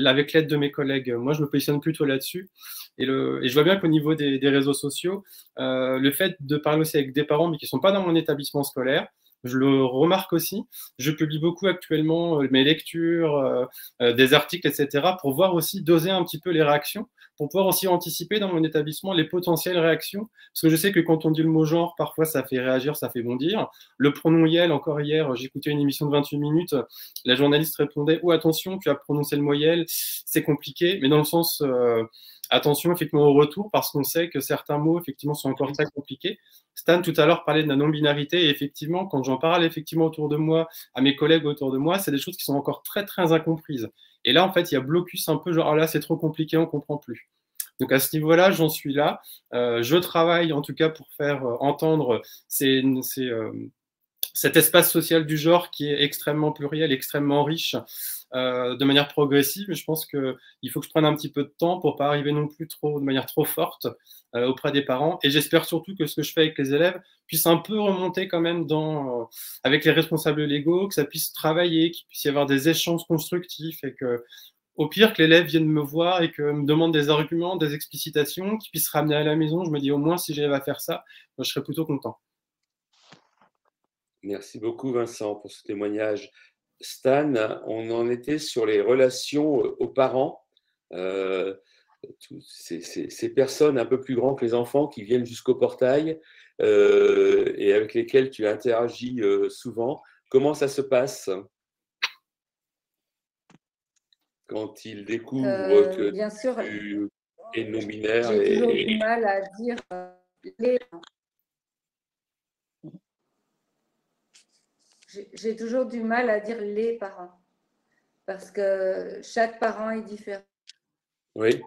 avec l'aide de mes collègues. Moi, je me positionne plutôt là-dessus. Et je vois bien qu'au niveau des réseaux sociaux, le fait de parler aussi avec des parents, mais qui ne sont pas dans mon établissement scolaire, je le remarque aussi. Je publie beaucoup actuellement mes lectures, des articles, etc., pour voir aussi, doser un petit peu les réactions, pour pouvoir aussi anticiper dans mon établissement les potentielles réactions. Parce que je sais que quand on dit le mot genre, parfois ça fait réagir, ça fait bondir. Le pronom yel, encore hier, j'écoutais une émission de 28 minutes, la journaliste répondait « Oh, attention, tu as prononcé le mot yel, c'est compliqué », mais dans le sens attention effectivement au retour, parce qu'on sait que certains mots effectivement sont encore très compliqués. Stan tout à l'heure parlait de la non-binarité, et effectivement quand j'en parle effectivement autour de moi, à mes collègues autour de moi, c'est des choses qui sont encore très très incomprises. Et là en fait il y a blocus un peu genre oh là c'est trop compliqué, on comprend plus. Donc à ce niveau-là, j'en suis là. Je travaille en tout cas pour faire entendre cet espace social du genre qui est extrêmement pluriel, extrêmement riche, de manière progressive. Mais je pense qu'il faut que je prenne un petit peu de temps pour pas arriver non plus de manière trop forte auprès des parents. Et j'espère surtout que ce que je fais avec les élèves puisse un peu remonter quand même avec les responsables légaux, que ça puisse travailler, qu'il puisse y avoir des échanges constructifs, et que au pire, que l'élève vienne me voir et que me demande des arguments, des explicitations, qu'il puisse ramener à la maison. Je me dis au moins si j'arrive à faire ça, je serais plutôt content. Merci beaucoup Vincent pour ce témoignage. Stan, on en était sur les relations aux parents, ces personnes un peu plus grandes que les enfants qui viennent jusqu'au portail et avec lesquelles tu interagis souvent. Comment ça se passe quand ils découvrent que bien sûr, tu es non-binaire? J'ai toujours du mal à dire J'ai toujours du mal à dire les parents, parce que chaque parent est différent. Oui.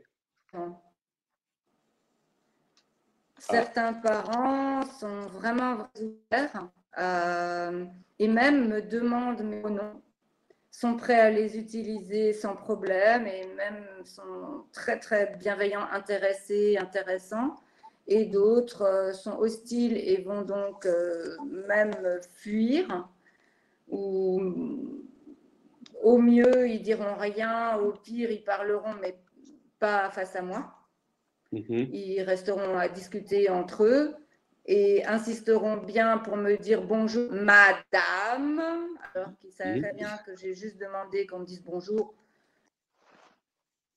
certains parents sont vraiment ouverts et même me demandent mes pronoms, sont prêts à les utiliser sans problème et même sont très, très bienveillants, intéressés, intéressants. Et d'autres sont hostiles et vont donc même fuir. Ou au mieux, ils diront rien, au pire, ils parleront, mais pas face à moi. Ils resteront à discuter entre eux et insisteront bien pour me dire bonjour, madame, alors qu'ils savent très bien que j'ai juste demandé qu'on me dise bonjour,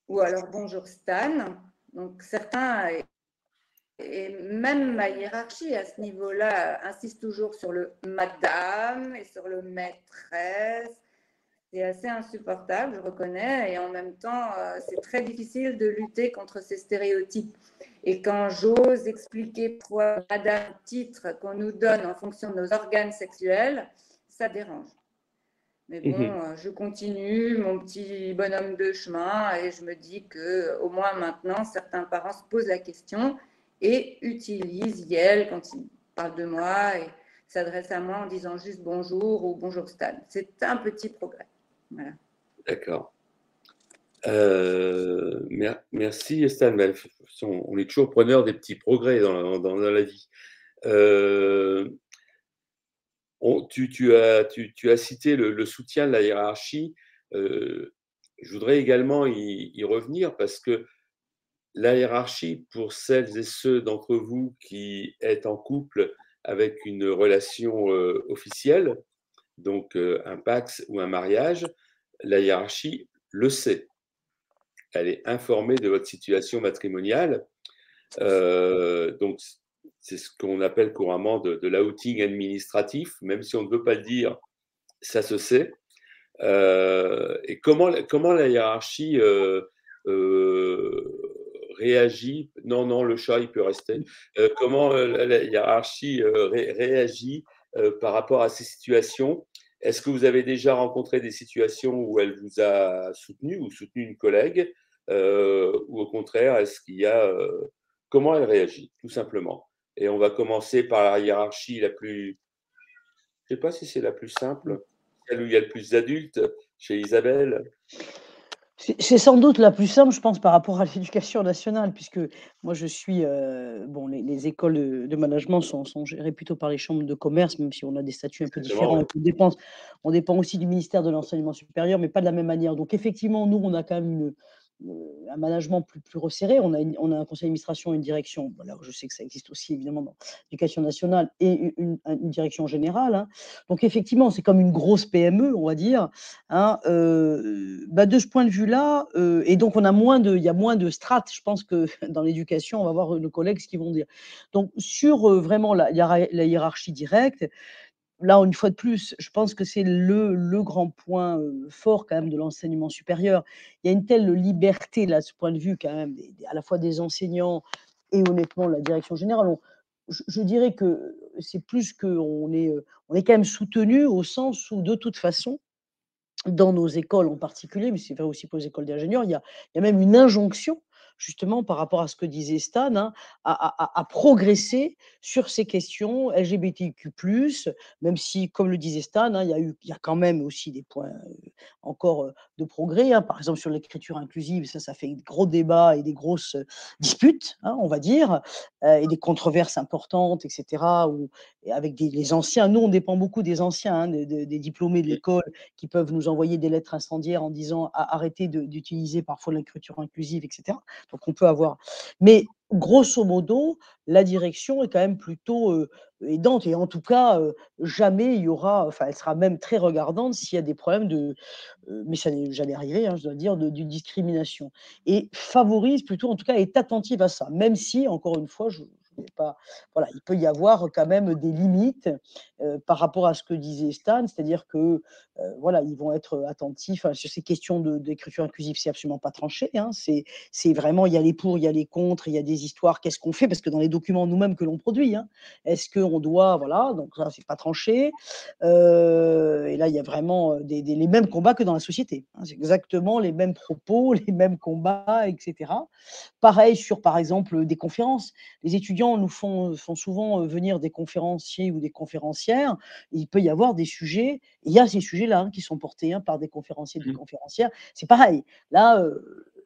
ou alors bonjour Stan. Donc certains, et même ma hiérarchie à ce niveau-là, insiste toujours sur le madame et sur le maîtresse. C'est assez insupportable, je reconnais, et en même temps, c'est très difficile de lutter contre ces stéréotypes. Et quand j'ose expliquer pourquoi madame titre qu'on nous donne en fonction de nos organes sexuels, ça dérange. Mais bon, je continue mon petit bonhomme de chemin et je me dis qu'au moins maintenant, certains parents se posent la question et utilisent Yel quand ils parlent de moi et s'adressent à moi en disant juste bonjour ou bonjour Stan. C'est un petit progrès. Voilà. D'accord. Merci Stan. On est toujours preneur des petits progrès dans la vie. Tu as cité le soutien de la hiérarchie. Je voudrais également y revenir parce que la hiérarchie, pour celles et ceux d'entre vous qui êtes en couple avec une relation officielle, donc un PACS ou un mariage, la hiérarchie le sait. Elle est informée de votre situation matrimoniale. Donc, c'est ce qu'on appelle couramment de l'outing administratif, même si on ne veut pas le dire, ça se sait. Et comment la hiérarchie réagit? Non, le chat, il peut rester. Comment la hiérarchie réagit par rapport à ces situations? Est-ce que vous avez déjà rencontré des situations où elle vous a soutenu ou soutenu une collègue ou au contraire, est-ce qu'il y a comment elle réagit, tout simplement? Et on va commencer par la hiérarchie la plus, je ne sais pas si c'est la plus simple, celle où il y a le plus d'adultes, chez Isabelle. C'est sans doute la plus simple, je pense, par rapport à l'éducation nationale, puisque moi je suis, bon, les écoles de management sont gérées plutôt par les chambres de commerce, même si on a des statuts un peu différents. Ouais. On dépend aussi du ministère de l'enseignement supérieur, mais pas de la même manière. Donc effectivement, nous, on a quand même un management plus resserré. On a un conseil d'administration, une direction. Voilà, je sais que ça existe aussi évidemment dans l'éducation nationale et une direction générale. Hein. Donc effectivement, c'est comme une grosse PME, on va dire. Hein, de ce point de vue-là, et donc il y a moins de strates. Je pense que dans l'éducation, on va voir nos collègues ce qu'ils vont dire. Donc sur vraiment la hiérarchie directe, là, une fois de plus, je pense que c'est le grand point fort quand même de l'enseignement supérieur. Il y a une telle liberté là, de ce point de vue quand même, à la fois des enseignants et honnêtement la direction générale. Je dirais que c'est plus qu'on on est quand même soutenu au sens où de toute façon, dans nos écoles en particulier, mais c'est vrai aussi pour les écoles d'ingénieurs, il y a même une injonction, justement, par rapport à ce que disait Stan, hein, à progresser sur ces questions LGBTQ+, même si, comme le disait Stan, hein, il y a quand même aussi des points encore de progrès. Hein. Par exemple, sur l'écriture inclusive, ça fait des gros débats et des grosses disputes, hein, on va dire, et des controverses importantes, etc. Et avec les anciens, nous, on dépend beaucoup des anciens, hein, des diplômés de l'école qui peuvent nous envoyer des lettres incendiaires en disant arrêtez d'utiliser parfois l'écriture inclusive, etc. Donc on peut avoir. Mais grosso modo, la direction est quand même plutôt aidante et en tout cas, jamais il y aura, enfin elle sera même très regardante s'il y a des problèmes mais ça n'est jamais arrivé, hein, je dois dire, d'une discrimination. Et favorise plutôt, en tout cas, est attentive à ça, même si, encore une fois, je vais pas, voilà, il peut y avoir quand même des limites par rapport à ce que disait Stan, c'est-à-dire que voilà, ils vont être attentifs sur ces questions d'écriture inclusive, c'est absolument pas tranché, hein, c'est vraiment, il y a les pour, il y a les contre, il y a des histoires, qu'est-ce qu'on fait, parce que dans les documents nous-mêmes que l'on produit, hein, est-ce qu'on doit, voilà, donc ça, c'est pas tranché, et là, il y a vraiment les mêmes combats que dans la société, hein, c'est exactement les mêmes propos, les mêmes combats, etc. Pareil sur, par exemple, des conférences, les étudiants étudiants nous font souvent venir des conférenciers ou des conférencières, il peut y avoir des sujets, il y a ces sujets-là qui sont portés par des conférenciers, des conférencières. C'est pareil. Là,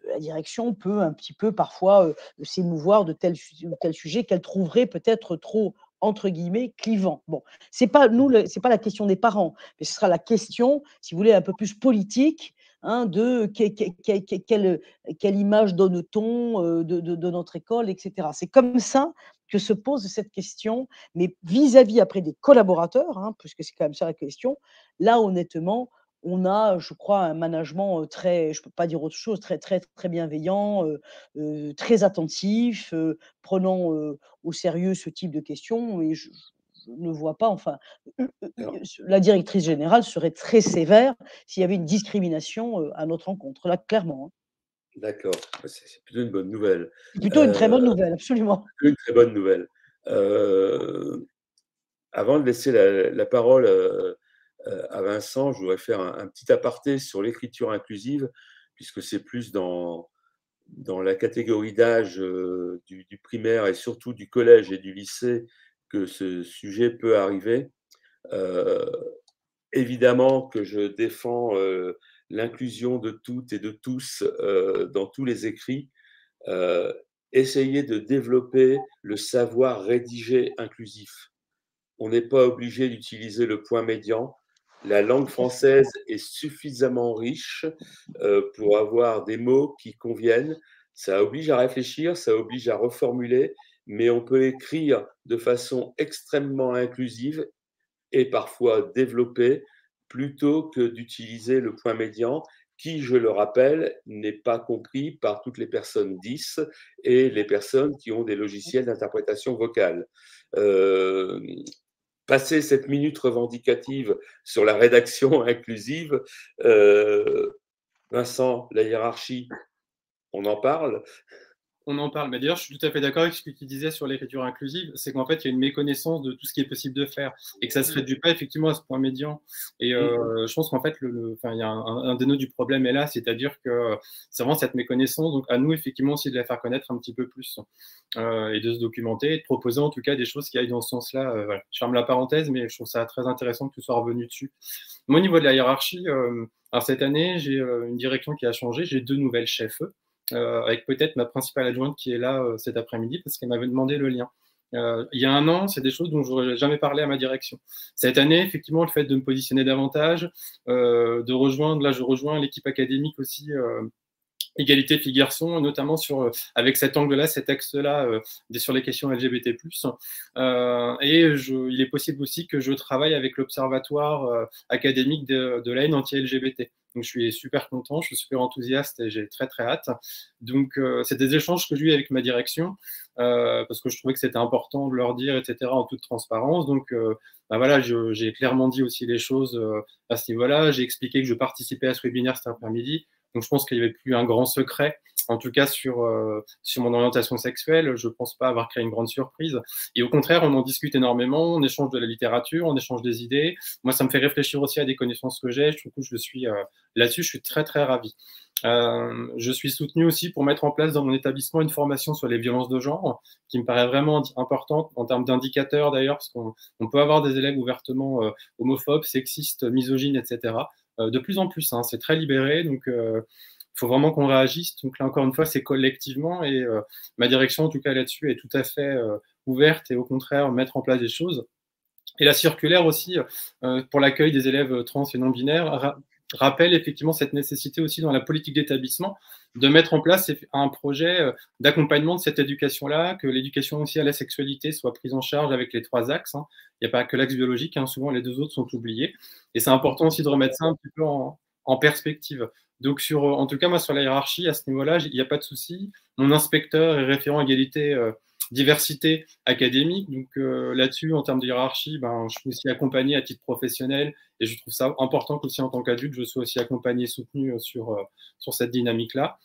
la direction peut un petit peu parfois s'émouvoir de tel ou tel sujet qu'elle trouverait peut-être trop, entre guillemets, clivant. Bon, c'est pas la question des parents, mais ce sera la question, si vous voulez, un peu plus politique, de quelle image donne-t-on de notre école, etc. C'est comme ça que se pose cette question, mais vis-à-vis après des collaborateurs, puisque c'est quand même ça la question, là, honnêtement, on a, je crois, un management très, je ne peux pas dire autre chose, très, très, très bienveillant, très attentif, prenant au sérieux ce type de questions. Et je ne vois pas, enfin, la directrice générale serait très sévère s'il y avait une discrimination à notre encontre, là, clairement. D'accord, c'est plutôt une bonne nouvelle. C'est plutôt une très bonne nouvelle, absolument. Une très bonne nouvelle. Avant de laisser la parole à Vincent, je voudrais faire un petit aparté sur l'écriture inclusive, puisque c'est plus dans la catégorie d'âge du primaire et surtout du collège et du lycée que ce sujet peut arriver. Évidemment que je défends l'inclusion de toutes et de tous dans tous les écrits. Essayer de développer le savoir rédigé inclusif. On n'est pas obligé d'utiliser le point médian. La langue française est suffisamment riche pour avoir des mots qui conviennent. Ça oblige à réfléchir, ça oblige à reformuler, mais on peut écrire de façon extrêmement inclusive et parfois développée plutôt que d'utiliser le point médian qui, je le rappelle, n'est pas compris par toutes les personnes 10 et les personnes qui ont des logiciels d'interprétation vocale. Passer cette minute revendicative sur la rédaction inclusive, Vincent, la hiérarchie, on en parle? On en parle. Mais d'ailleurs, je suis tout à fait d'accord avec ce que tu disais sur l'écriture inclusive, c'est qu'en fait, il y a une méconnaissance de tout ce qui est possible de faire et que ça ne se réduit pas effectivement à ce point médian. Et je pense qu'en fait, il y a un des nœuds du problème est là, c'est-à-dire que c'est vraiment cette méconnaissance. Donc, à nous, effectivement, aussi de la faire connaître un petit peu plus et de se documenter et de proposer en tout cas des choses qui aillent dans ce sens-là. Voilà. Je ferme la parenthèse, mais je trouve ça très intéressant que tu sois revenu dessus. Moi, au niveau de la hiérarchie, alors cette année, j'ai une direction qui a changé, j'ai 2 nouvelles chefs. Avec peut-être ma principale adjointe qui est là cet après-midi parce qu'elle m'avait demandé le lien. Il y a 1 an, c'est des choses dont je n'aurais jamais parlé à ma direction. Cette année, effectivement, le fait de me positionner davantage, de rejoindre, là je rejoins l'équipe académique aussi, égalité filles-garçons, notamment avec cet angle-là, cet axe-là, sur les questions LGBT+. Il est possible aussi que je travaille avec l'observatoire académique de la haine anti-LGBT. Donc, je suis super content, je suis super enthousiaste et j'ai très, très hâte. Donc, c'est des échanges que j'ai eu avec ma direction parce que je trouvais que c'était important de leur dire, etc., en toute transparence. Donc, voilà, j'ai clairement dit aussi les choses à ce niveau-là. J'ai expliqué que je participais à ce webinaire cet après-midi. Donc, je pense qu'il n'y avait plus un grand secret, en tout cas sur mon orientation sexuelle. Je ne pense pas avoir créé une grande surprise. Et au contraire, on en discute énormément, on échange de la littérature, on échange des idées. Moi, ça me fait réfléchir aussi à des connaissances que j'ai. Je trouve que je suis là-dessus, je suis très, très ravi. Je suis soutenu aussi pour mettre en place dans mon établissement une formation sur les violences de genre, qui me paraît vraiment importante en termes d'indicateurs d'ailleurs, parce qu'on peut avoir des élèves ouvertement homophobes, sexistes, misogynes, etc. De plus en plus, c'est très libéré, donc il faut vraiment qu'on réagisse. Donc là, encore une fois, c'est collectivement et ma direction, en tout cas là-dessus, est tout à fait ouverte et au contraire, mettre en place des choses. Et la circulaire aussi, pour l'accueil des élèves trans et non-binaires, rappelle effectivement cette nécessité aussi dans la politique d'établissement de mettre en place un projet d'accompagnement de cette éducation-là, que l'éducation aussi à la sexualité soit prise en charge avec les 3 axes. Il n'y a pas que l'axe biologique, souvent les 2 autres sont oubliés. Et c'est important aussi de remettre ça un petit peu en perspective. Donc, en tout cas, moi, sur la hiérarchie, à ce niveau-là, il n'y a pas de souci. Mon inspecteur est référent égalité diversité académique. Donc là-dessus, en termes de hiérarchie, je suis aussi accompagné à titre professionnel et je trouve ça important qu'aussi en tant qu'adulte, je sois aussi accompagné et soutenu sur cette dynamique-là.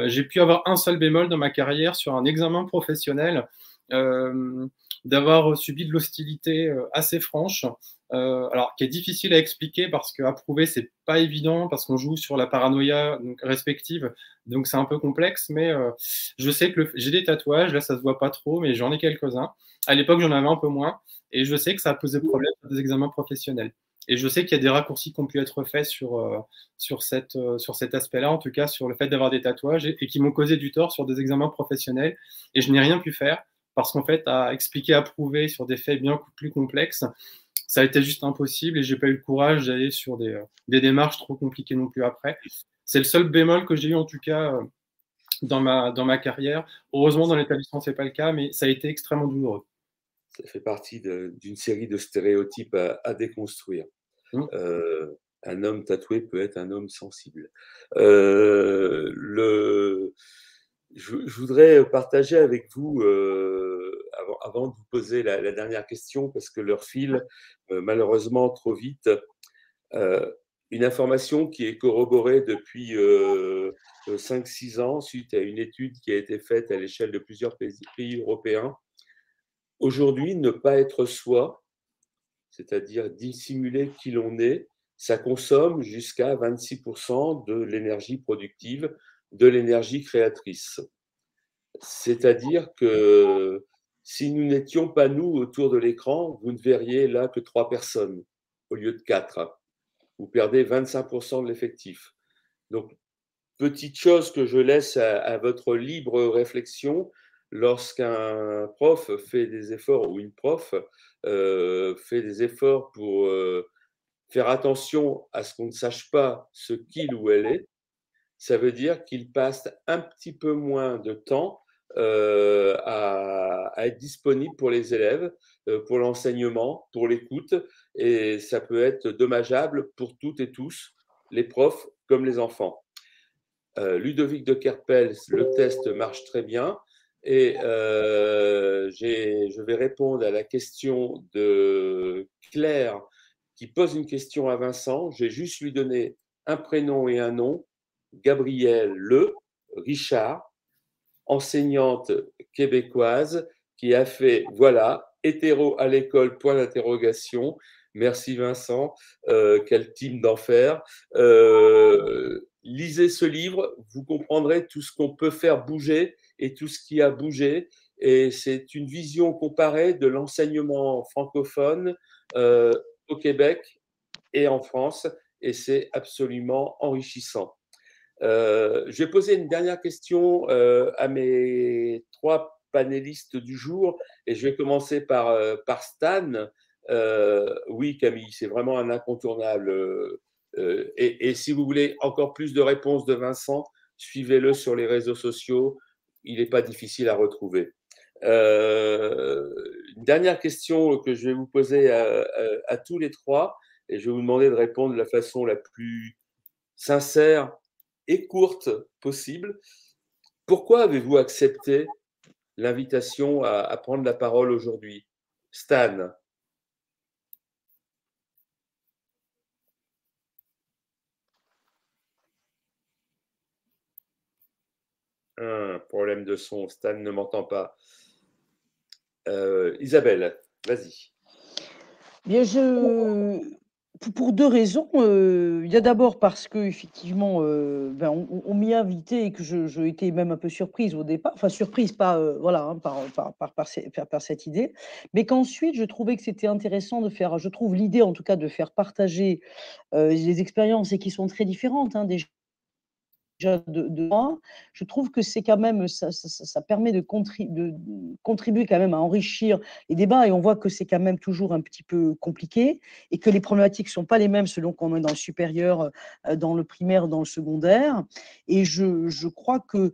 J'ai pu avoir un seul bémol dans ma carrière sur un examen professionnel d'avoir subi de l'hostilité assez franche, alors qui est difficile à expliquer parce qu'à prouver, c'est pas évident, parce qu'on joue sur la paranoïa donc, respective, donc c'est un peu complexe, mais je sais que j'ai des tatouages, là ça se voit pas trop, mais j'en ai quelques-uns. À l'époque, j'en avais un peu moins, et je sais que ça a posé problème sur des examens professionnels. Et je sais qu'il y a des raccourcis qui ont pu être faits sur cet aspect-là, en tout cas sur le fait d'avoir des tatouages, et qui m'ont causé du tort sur des examens professionnels. Et je n'ai rien pu faire parce qu'en fait, à expliquer, à prouver sur des faits bien plus complexes, ça a été juste impossible et j'ai pas eu le courage d'aller sur des démarches trop compliquées non plus après. C'est le seul bémol que j'ai eu en tout cas dans ma carrière. Heureusement, dans l'établissement, c'est pas le cas, mais ça a été extrêmement douloureux. Ça fait partie d'une série de stéréotypes à déconstruire. Un homme tatoué peut être un homme sensible. Je voudrais partager avec vous, avant de vous poser la dernière question, parce que l'heure file malheureusement trop vite, une information qui est corroborée depuis 5-6 ans suite à une étude qui a été faite à l'échelle de plusieurs pays européens. Aujourd'hui, ne pas être soi, c'est-à-dire dissimuler qui l'on est, ça consomme jusqu'à 26% de l'énergie productive, de l'énergie créatrice. C'est-à-dire que si nous n'étions pas nous autour de l'écran, vous ne verriez là que 3 personnes au lieu de 4. Vous perdez 25% de l'effectif. Donc, petite chose que je laisse à votre libre réflexion, lorsqu'un prof fait des efforts ou une prof fait des efforts pour faire attention à ce qu'on ne sache pas ce qu'il ou elle est, ça veut dire qu'il passe un petit peu moins de temps à être disponible pour les élèves, pour l'enseignement, pour l'écoute, et ça peut être dommageable pour toutes et tous, les profs comme les enfants. Ludovic de Kerpels, le test marche très bien, et je vais répondre à la question de Claire qui pose une question à Vincent. Je vais juste lui donner un prénom et un nom. Gabrielle Le Richard, enseignante québécoise qui a fait, voilà, hétéro à l'école, point d'interrogation. Merci Vincent, quel team d'enfer. Lisez ce livre, vous comprendrez tout ce qu'on peut faire bouger et tout ce qui a bougé. Et c'est une vision comparée de l'enseignement francophone au Québec et en France, et c'est absolument enrichissant. Je vais poser une dernière question à mes 3 panélistes du jour, et je vais commencer par Stan. Oui, Camille, c'est vraiment un incontournable. Et si vous voulez encore plus de réponses de Vincent, suivez-le sur les réseaux sociaux. Il n'est pas difficile à retrouver. Une dernière question que je vais vous poser à tous les 3, et je vais vous demander de répondre de la façon la plus sincère et courte possible. Pourquoi avez-vous accepté l'invitation à prendre la parole aujourd'hui? Stan. Un problème de son, Stan ne m'entend pas. Isabelle, vas-y. Bien, pour 2 raisons. Il y a d'abord parce qu'effectivement, ben, on m'y a invité et que je étais même un peu surprise au départ. Enfin surprise, pas, voilà, hein, par cette idée. Mais qu'ensuite je trouvais que c'était intéressant de faire, je trouve l'idée en tout cas de faire partager, les expériences et qui sont très différentes, hein, déjà de moi. Je trouve que c'est quand même ça permet de contribuer quand même à enrichir les débats, et on voit que c'est quand même toujours un petit peu compliqué et que les problématiques sont pas les mêmes selon qu'on est dans le supérieur, dans le primaire, dans le secondaire. Et je crois que,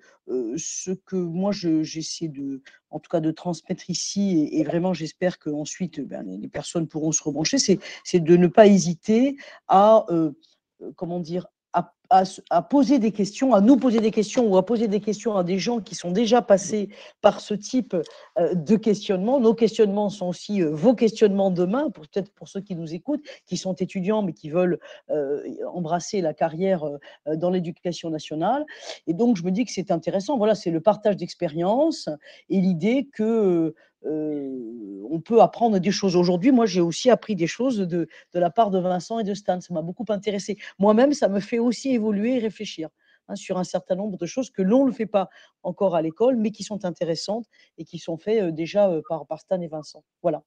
ce que moi j'essaie en tout cas de transmettre ici, et vraiment j'espère qu'ensuite, ben, les personnes pourront se rebrancher, c'est de ne pas hésiter à, comment dire? À poser des questions, à nous poser des questions, ou à poser des questions à des gens qui sont déjà passés par ce type de questionnement. Nos questionnements sont aussi vos questionnements demain, peut-être pour ceux qui nous écoutent, qui sont étudiants mais qui veulent embrasser la carrière dans l'éducation nationale. Et donc je me dis que c'est intéressant. Voilà, c'est le partage d'expériences et l'idée que on peut apprendre des choses. Aujourd'hui, moi, j'ai aussi appris des choses de la part de Vincent et de Stan. Ça m'a beaucoup intéressé. Moi-même, ça me fait aussi évoluer et réfléchir sur un certain nombre de choses que l'on ne fait pas encore à l'école, mais qui sont intéressantes et qui sont faites déjà par Stan et Vincent. Voilà.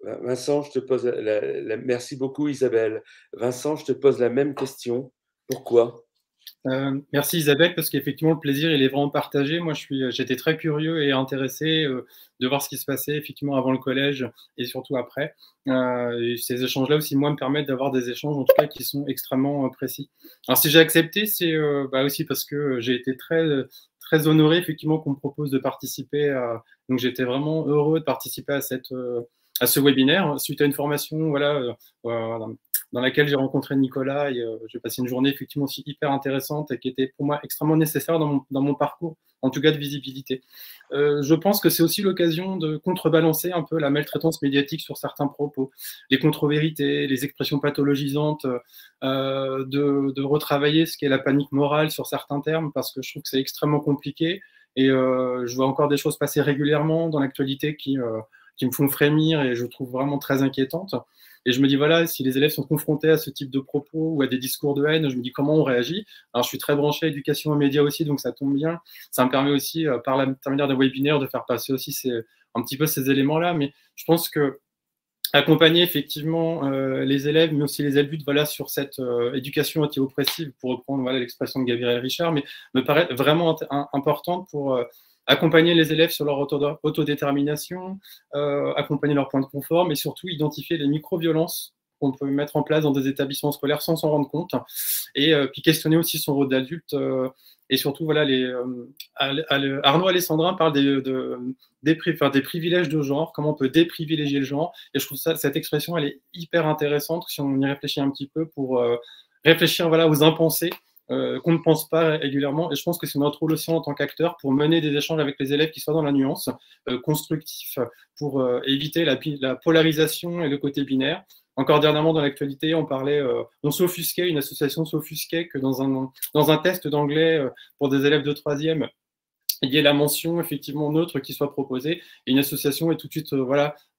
Vincent, je te pose merci beaucoup Isabelle. Vincent, je te pose la même question. Pourquoi? Merci Isabelle, parce qu'effectivement le plaisir il est vraiment partagé. Moi j'étais très curieux et intéressé de voir ce qui se passait effectivement avant le collège et surtout après. Et ces échanges-là aussi moi me permettent d'avoir des échanges en tout cas qui sont extrêmement précis. Alors si j'ai accepté, c'est aussi parce que j'ai été très honoré effectivement qu'on me propose de participer. Donc j'étais vraiment heureux de participer à ce webinaire suite à une formation dans laquelle j'ai rencontré Nicolas et j'ai passé une journée effectivement aussi hyper intéressante et qui était pour moi extrêmement nécessaire dans mon parcours, en tout cas de visibilité. Je pense que c'est aussi l'occasion de contrebalancer un peu la maltraitance médiatique sur certains propos, les contre-vérités, les expressions pathologisantes, de retravailler ce qu'est la panique morale sur certains termes, parce que je trouve que c'est extrêmement compliqué et je vois encore des choses passer régulièrement dans l'actualité qui me font frémir et je trouve vraiment très inquiétantes. Et je me dis, voilà, si les élèves sont confrontés à ce type de propos ou à des discours de haine, je me dis comment on réagit. Alors, je suis très branché à éducation aux médias aussi, donc ça tombe bien. Ça me permet aussi, par l'intermédiaire d'un webinaire, de faire passer aussi un petit peu ces éléments-là. Mais je pense que accompagner effectivement les élèves, mais aussi les adultes, voilà, sur cette éducation anti-oppressive, pour reprendre l'expression de Gabriel Richard, mais me paraît vraiment importante pour accompagner les élèves sur leur autodétermination, accompagner leurs points de confort, mais surtout identifier les micro-violences qu'on peut mettre en place dans des établissements scolaires sans s'en rendre compte, et puis questionner aussi son rôle d'adulte, et surtout, voilà, Arnaud Alessandrin parle des privilèges de genre, comment on peut déprivilégier le genre, et je trouve cette expression, elle est hyper intéressante si on y réfléchit un petit peu pour réfléchir aux impensés, qu'on ne pense pas régulièrement. Et je pense que c'est notre rôle aussi en tant qu'acteur pour mener des échanges avec les élèves qui soient dans la nuance, constructifs, pour éviter la polarisation et le côté binaire. Encore dernièrement, dans l'actualité, on s'offusquait, une association s'offusquait que dans un test d'anglais pour des élèves de 3e, il y ait la mention effectivement neutre qui soit proposée. Et une association est tout de suite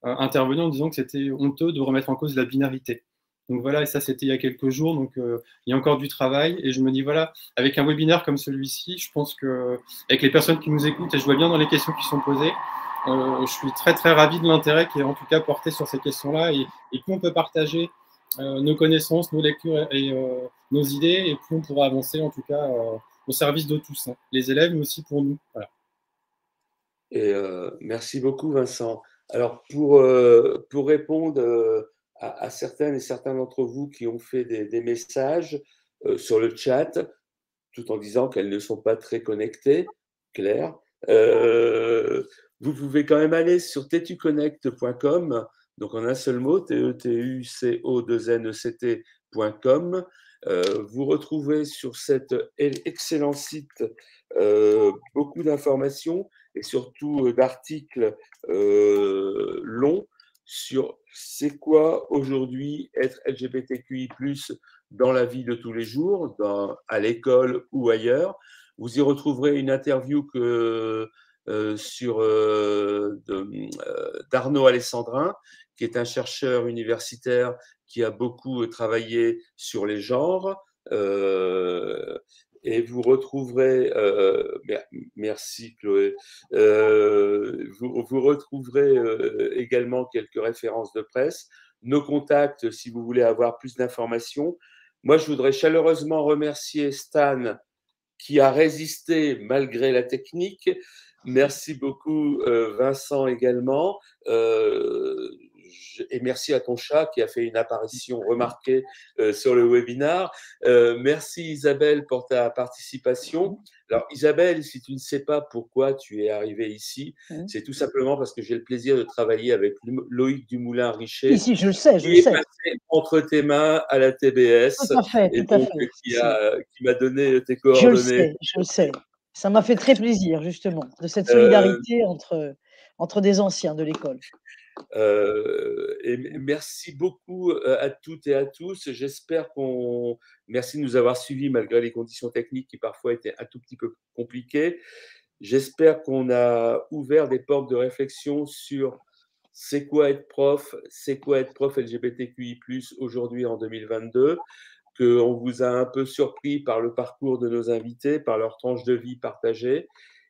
intervenue en disant que c'était honteux de remettre en cause la binarité. Donc voilà, et ça c'était il y a quelques jours, donc il y a encore du travail. Et je me dis, voilà, avec un webinaire comme celui-ci, je pense qu'avec les personnes qui nous écoutent, et je vois bien dans les questions qui sont posées, je suis très très ravi de l'intérêt qui est en tout cas porté sur ces questions-là. Et plus on peut partager nos connaissances, nos lectures et nos idées, et plus on pourra avancer en tout cas au service de tous, hein, les élèves, mais aussi pour nous. Voilà. Et merci beaucoup, Vincent. Alors, pour répondre à certaines et certains d'entre vous qui ont fait des messages sur le chat, tout en disant qu'elles ne sont pas très connectées, Claire, vous pouvez quand même aller sur tetuconnect.com, donc en un seul mot, tetuco2nect.com. Vous retrouvez sur cet excellent site beaucoup d'informations et surtout d'articles longs sur c'est quoi aujourd'hui être LGBTQI+, dans la vie de tous les jours, à l'école ou ailleurs. Vous y retrouverez une interview d'Arnaud Alessandrin, qui est un chercheur universitaire qui a beaucoup travaillé sur les genres. Et vous retrouverez, merci Chloé, vous retrouverez également quelques références de presse, nos contacts si vous voulez avoir plus d'informations. Moi, je voudrais chaleureusement remercier Stan qui a résisté malgré la technique. Merci beaucoup Vincent également. Et merci à ton chat qui a fait une apparition remarquée sur le webinaire. Merci Isabelle pour ta participation. Alors Isabelle, si tu ne sais pas pourquoi tu es arrivée ici, c'est tout simplement parce que j'ai le plaisir de travailler avec Loïc Dumoulin-Richer. Ici, je le sais, je qui le est sais. passé entre tes mains à la TBS. Tout à fait, et tout à donc fait. Qui m'a donné tes coordonnées. Je le sais. Ça m'a fait très plaisir, justement, de cette solidarité entre des anciens de l'école. Et merci beaucoup à toutes et à tous. J'espère merci de nous avoir suivis malgré les conditions techniques qui parfois étaient un tout petit peu compliquées. J'espère qu'on a ouvert des portes de réflexion sur c'est quoi être prof LGBTQI+, aujourd'hui en 2022, qu'on vous a un peu surpris par le parcours de nos invités, par leur tranche de vie partagée,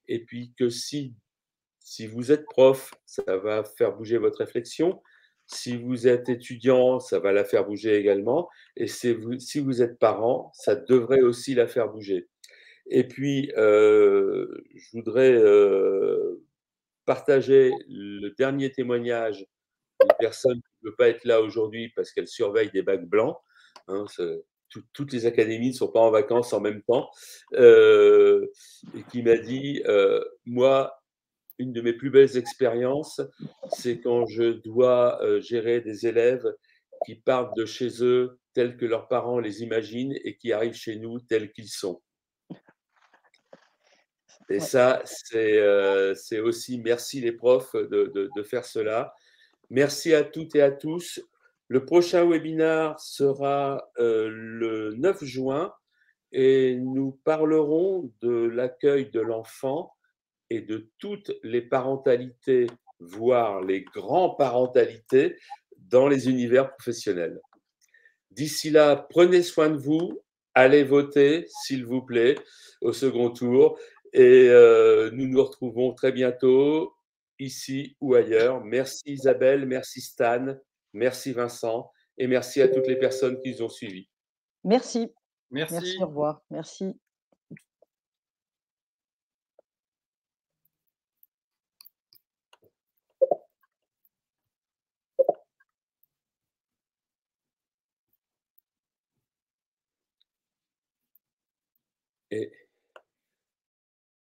et puis que si vous êtes prof, ça va faire bouger votre réflexion. Si vous êtes étudiant, ça va la faire bouger également. Et si vous êtes parent, ça devrait aussi la faire bouger. Et puis, je voudrais partager le dernier témoignage d'une personne qui ne peut pas être là aujourd'hui parce qu'elle surveille des bacs blancs. Hein, toutes les académies ne sont pas en vacances en même temps. Et qui m'a dit, moi, une de mes plus belles expériences, c'est quand je dois gérer des élèves qui partent de chez eux tels que leurs parents les imaginent et qui arrivent chez nous tels qu'ils sont. Et Ouais. ça, c'est aussi merci les profs de faire cela. Merci à toutes et à tous. Le prochain webinaire sera le 9 juin et nous parlerons de l'accueil de l'enfant et de toutes les parentalités, voire les grands-parentalités dans les univers professionnels. D'ici là, prenez soin de vous, allez voter, s'il vous plaît, au second tour. Et nous nous retrouvons très bientôt, ici ou ailleurs. Merci Isabelle, merci Stan, merci Vincent, et merci à toutes les personnes qui nous ont suivis. Merci. Merci. Merci, au revoir. Merci. Et